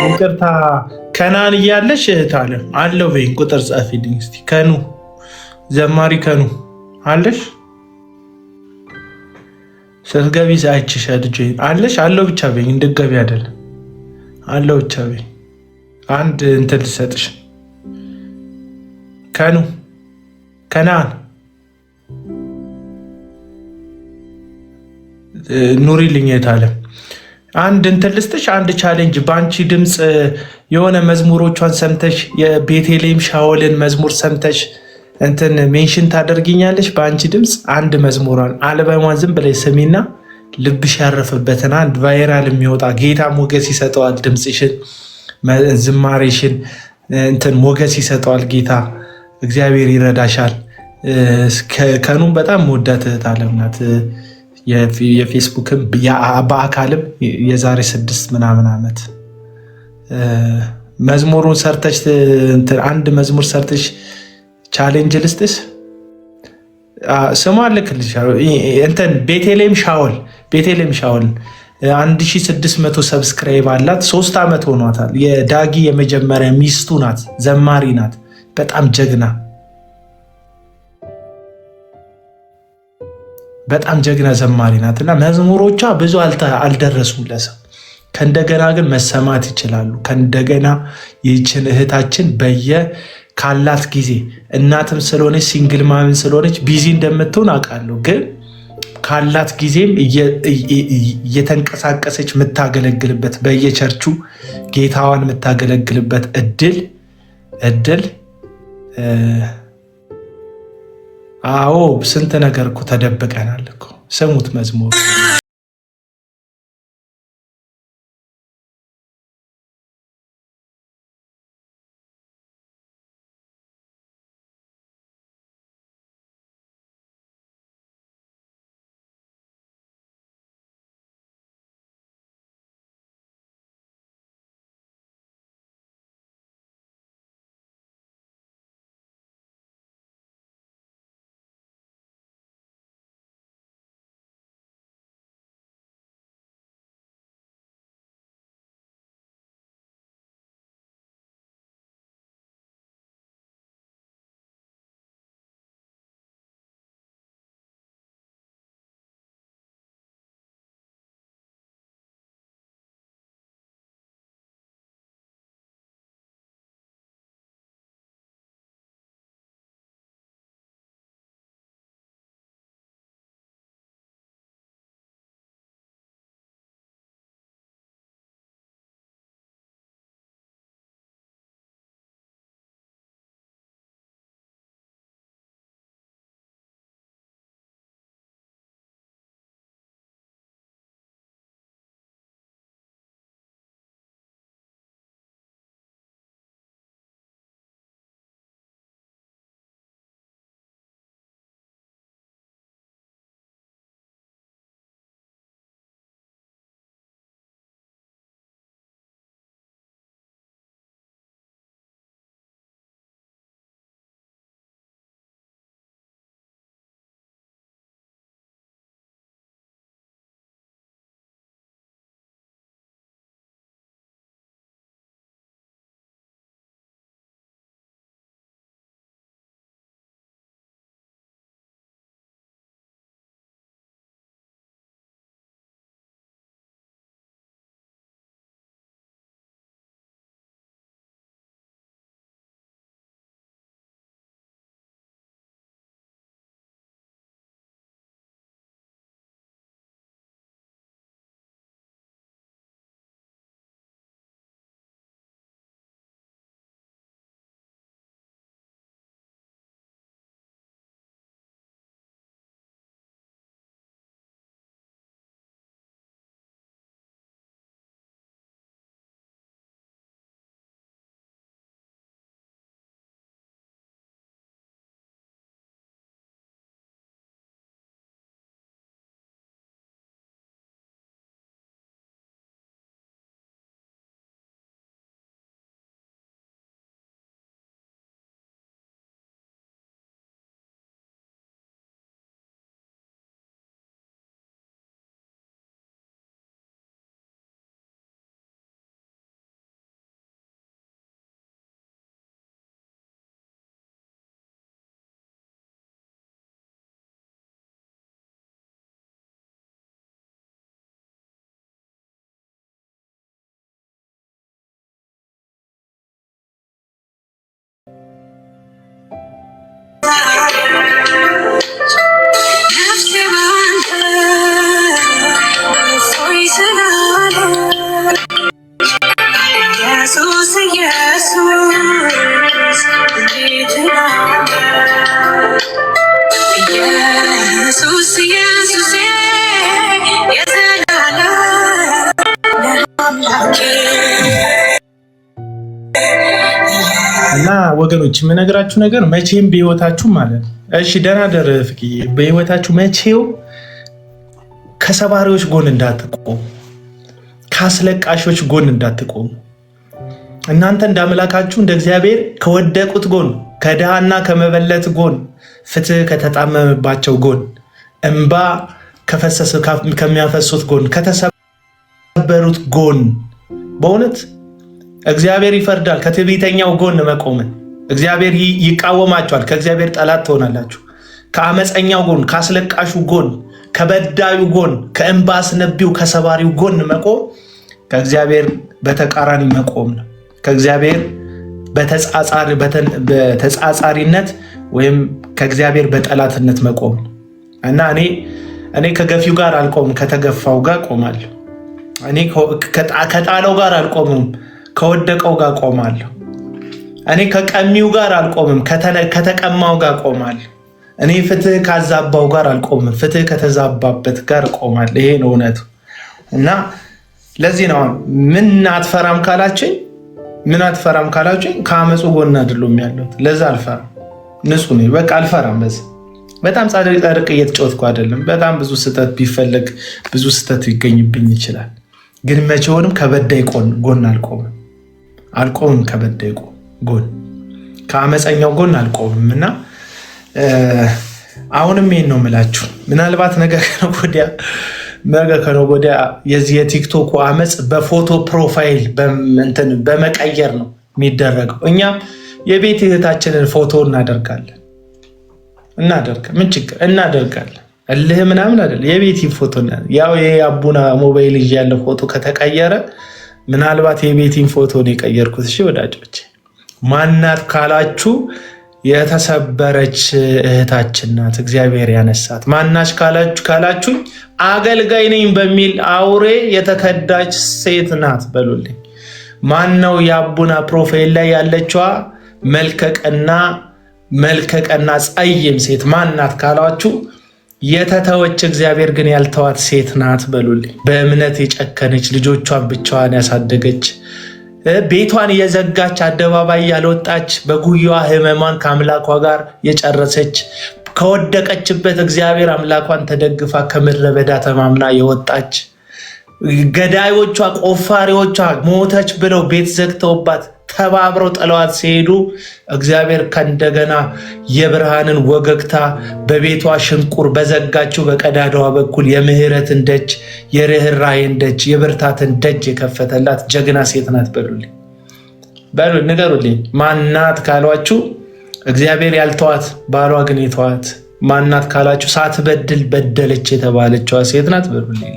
ይቅርታ ከናን እያለሽ እህታለም አለው በይኝ። ቁጥር ጻፊልኝ እስቲ። ከኑ ዘማሪ ከኑ አለሽ? ስትገቢ አይችሽ ልጅ አለሽ? አለው ብቻ በይኝ። እንድትገቢ አይደለም አለው ብቻ በይኝ። አንድ እንትን ልሰጥሽ። ከኑ ከናን ኑሪልኝ እህታለም። አንድ እንትን ልስጥሽ፣ አንድ ቻሌንጅ። በአንቺ ድምፅ የሆነ መዝሙሮቿን ሰምተሽ የቤተልሔም ሻወልን መዝሙር ሰምተሽ እንትን ሜንሽን ታደርጊኛለሽ። በአንቺ ድምፅ አንድ መዝሙሯን አልበሟን ዝም ብለሽ ስሚና ልብሽ ያረፈበትን አንድ ቫይራል የሚወጣ ጌታ ሞገስ ይሰጠዋል። ድምፅሽን፣ ዝማሬሽን እንትን ሞገስ ይሰጠዋል ጌታ። እግዚአብሔር ይረዳሻል። ከኑም በጣም መወዳት እህት አለም ናት። የፌስቡክም በአካልም የዛሬ 6 ምናምን ዓመት መዝሙሩን ሰርተሽ አንድ መዝሙር ሰርተሽ ቻሌንጅ ልስጥሽ። ስሟ ልክልሻለሁ። እንትን ቤተልሔም ሻወል 1600 ሰብስክራይብ አላት። 3 ዓመት ሆኗታል። የዳጊ የመጀመሪያ ሚስቱ ናት። ዘማሪ ናት። በጣም ጀግና ዘማሪ ናት እና መዝሙሮቿ ብዙ አልደረሱም ለሰው። ከእንደገና ግን መሰማት ይችላሉ። ከእንደገና ይህችን እህታችን ካላት ጊዜ እናትም ስለሆነች ሲንግል ማምን ስለሆነች ቢዚ እንደምትሆን አውቃለሁ። ግን ካላት ጊዜም እየተንቀሳቀሰች የምታገለግልበት በየቸርቹ ጌታዋን የምታገለግልበት እድል አዎ ስንት ነገር እኮ ተደብቀናል እኮ። ስሙት መዝሙር እና ወገኖች የምነግራችሁ ነገር መቼም በህይወታችሁ ማለት ነው። እሺ ደህና ደር ፍቂ በህይወታችሁ መቼው ከሰባሪዎች ጎን እንዳትቆሙ፣ ከአስለቃሾች ጎን እንዳትቆሙ። እናንተ እንዳምላካችሁ እንደ እግዚአብሔር ከወደቁት ጎን፣ ከድሃና ከመበለት ጎን፣ ፍትህ ከተጣመመባቸው ጎን፣ እንባ ከሚያፈሱት ጎን፣ ከተሰበሩት ጎን በእውነት እግዚአብሔር ይፈርዳል። ከትዕቢተኛው ጎን መቆምን እግዚአብሔር ይቃወማቸዋል። ከእግዚአብሔር ጠላት ትሆናላችሁ። ከአመፀኛው ጎን፣ ከአስለቃሹ ጎን፣ ከበዳዩ ጎን፣ ከእንባ አስነቢው ከሰባሪው ጎን መቆም ከእግዚአብሔር በተቃራኒ መቆም ነው። ከእግዚአብሔር በተጻጻሪነት ወይም ከእግዚአብሔር በጠላትነት መቆም ነው እና እኔ ከገፊው ጋር አልቆምም፣ ከተገፋው ጋር ቆማለሁ። እኔ ከጣለው ጋር አልቆምም፣ ከወደቀው ጋር ቆማለሁ እኔ ከቀሚው ጋር አልቆምም፣ ከተቀማው ጋር ቆማለሁ። እኔ ፍትህ ካዛባው ጋር አልቆምም፣ ፍትህ ከተዛባበት ጋር ቆማለሁ። ይሄ ነው እውነቱ። እና ለዚህ ነው ምን አትፈራም ካላችሁኝ ከአመፁ ጎን አይደለም ያለሁት። ለዛ አልፈራም፣ ንጹህ ነኝ፣ በቃ አልፈራም። በዚህ በጣም ጻድቅ እየተጫወትኩ አይደለም። በጣም ብዙ ስህተት ቢፈለግ ብዙ ስህተት ይገኝብኝ ይችላል። ግን መቼውንም ከበዳይ ጎን አልቆምም። ከበዳይ ጎን ከአመፀኛው ጎን አልቆምም። እና አሁንም ይሄን ነው የምላችሁ። ምናልባት ነገ ከነገ ወዲያ የዚህ የቲክቶክ አመፅ በፎቶ ፕሮፋይል በመቀየር ነው የሚደረገው። እኛም የቤት እህታችንን ፎቶ እናደርጋለን። ምን ችግር እናደርጋለን? እልህ ምናምን አይደል። የቤት ፎቶ ያው የአቡና ሞባይል ይዤ ያለ ፎቶ ከተቀየረ ምናልባት የቤቲን ፎቶ ነው የቀየርኩት። እሺ ወዳጆች፣ ማናት ካላችሁ የተሰበረች እህታችን ናት፣ እግዚአብሔር ያነሳት። ማናች ካላችሁ አገልጋይ ነኝ በሚል አውሬ የተከዳች ሴት ናት በሉልኝ። ማን ነው የአቡና ፕሮፋይል ላይ ያለችዋ መልከቀና ጸይም ሴት ማናት ካላችሁ የተተወች እግዚአብሔር ግን ያልተዋት ሴት ናት በሉልኝ። በእምነት የጨከነች ልጆቿን ብቻዋን ያሳደገች ቤቷን የዘጋች አደባባይ ያልወጣች በጉያዋ ሕመሟን ከአምላኳ ጋር የጨረሰች ከወደቀችበት እግዚአብሔር አምላኳን ተደግፋ ከምድረ በዳ ተማምና የወጣች ገዳዮቿ ቆፋሪዎቿ ሞተች ብለው ቤት ዘግተውባት ተባብረው ጥለዋት ሲሄዱ እግዚአብሔር ከእንደገና የብርሃንን ወገግታ በቤቷ ሽንቁር በዘጋችው በቀዳዳዋ በኩል የምህረትን ደጅ፣ የርኅራኄን ደጅ፣ የብርታትን ደጅ የከፈተላት ጀግና ሴት ናት በሉልኝ። ንገሩልኝ። ማናት ካሏችሁ እግዚአብሔር ያልተዋት ባሏ ግን የተዋት ማናት ካላችሁ ሳትበድል በደለች የተባለችዋ ሴት ናት በሉልኝ።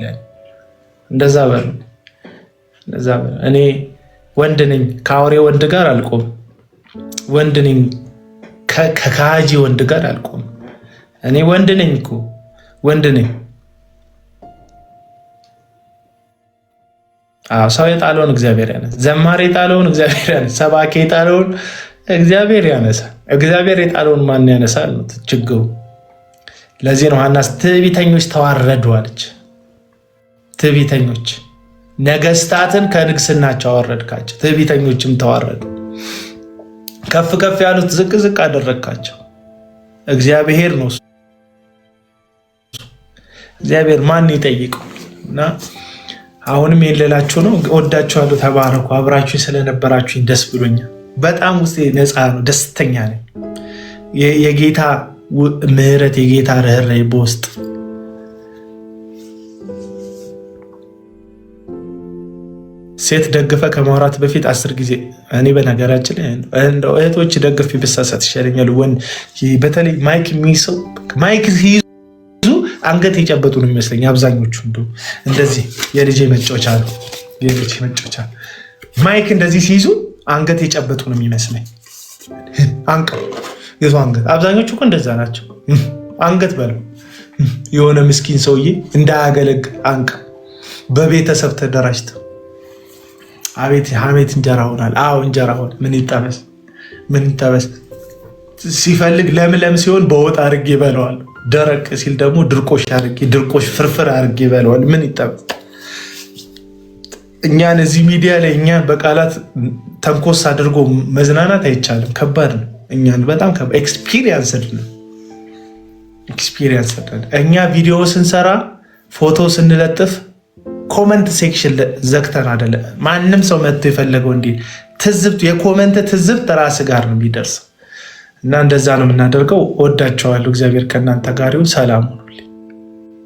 እንደዛ በሉ። እኔ ወንድ ነኝ፣ ከአውሬ ወንድ ጋር አልቆም። ወንድ ነኝ፣ ከካጂ ወንድ ጋር አልቆም። እኔ ወንድ ነኝ እኮ ወንድ ነኝ። ሰው የጣለውን እግዚአብሔር ያነሳ፣ ዘማሪ የጣለውን እግዚአብሔር ያነሳ፣ ሰባኪ የጣለውን እግዚአብሔር ያነሳ። እግዚአብሔር የጣለውን ማን ያነሳል ነው ችግሩ። ለዚህ ነው ሐናስ ትዕቢተኞች ተዋረዱ አለች። ትዕቢተኞች ነገስታትን ከንግስናቸው አወረድካቸው፣ ትዕቢተኞችም ተዋረዱ። ከፍ ከፍ ያሉት ዝቅ ዝቅ አደረግካቸው። እግዚአብሔር ነው። እግዚአብሔር ማን ይጠይቀው? እና አሁንም የሌላችሁ ነው። ወዳችኋለሁ። ተባረኩ። አብራችሁ ስለነበራችሁ ደስ ብሎኛል። በጣም ውስጤ ነፃ ነው፣ ደስተኛ ነኝ። የጌታ ምሕረት የጌታ ርኅራኄ በውስጥ ሴት ደግፈ ከማውራት በፊት 10 ጊዜ እኔ በነገራችን እንደው እህቶች ደግፍ ብሳሳት ይሻለኛል። በተለይ ማይክ የሚይዘው ማይክ ሲይዙ አንገት የጨበጡ ነው የሚመስለኝ አብዛኞቹ። እንደዚህ የልጄ መጫወቻ ነው ማይክ እንደዚህ ሲይዙ አንገት የጨበጡ ነው የሚመስለኝ። የቱ አንገት? አብዛኞቹ እኮ እንደዛ ናቸው። አንገት በለው የሆነ ምስኪን ሰውዬ እንዳያገለግል አንቀ በቤተሰብ ተደራጅተው አቤት እንጀራ ሆናል። አዎ እንጀራ ሆነ። ምን ይጠበስ? ሲፈልግ ለምለም ሲሆን በወጥ አድርጌ በለዋል። ደረቅ ሲል ደግሞ ድርቆሽ ፍርፍር አድርጌ በለዋል። ምን ይጠበስ? እኛን እዚህ ሚዲያ ላይ እኛን በቃላት ተንኮስ አድርጎ መዝናናት አይቻልም። ከባድ ነው። እኛን በጣም ኤክስፒሪየንስ ነው። እኛ ቪዲዮ ስንሰራ ፎቶ ስንለጥፍ ኮመንት ሴክሽን ዘግተን አይደለ። ማንም ሰው መጥቶ የፈለገው እንዲ የኮመንት ትዝብት ራስ ጋር ነው የሚደርሰው። እና እንደዛ ነው የምናደርገው። ወዳቸዋለሁ። እግዚአብሔር ከእናንተ ጋር ይሁን። ሰላም ሁኑልኝ።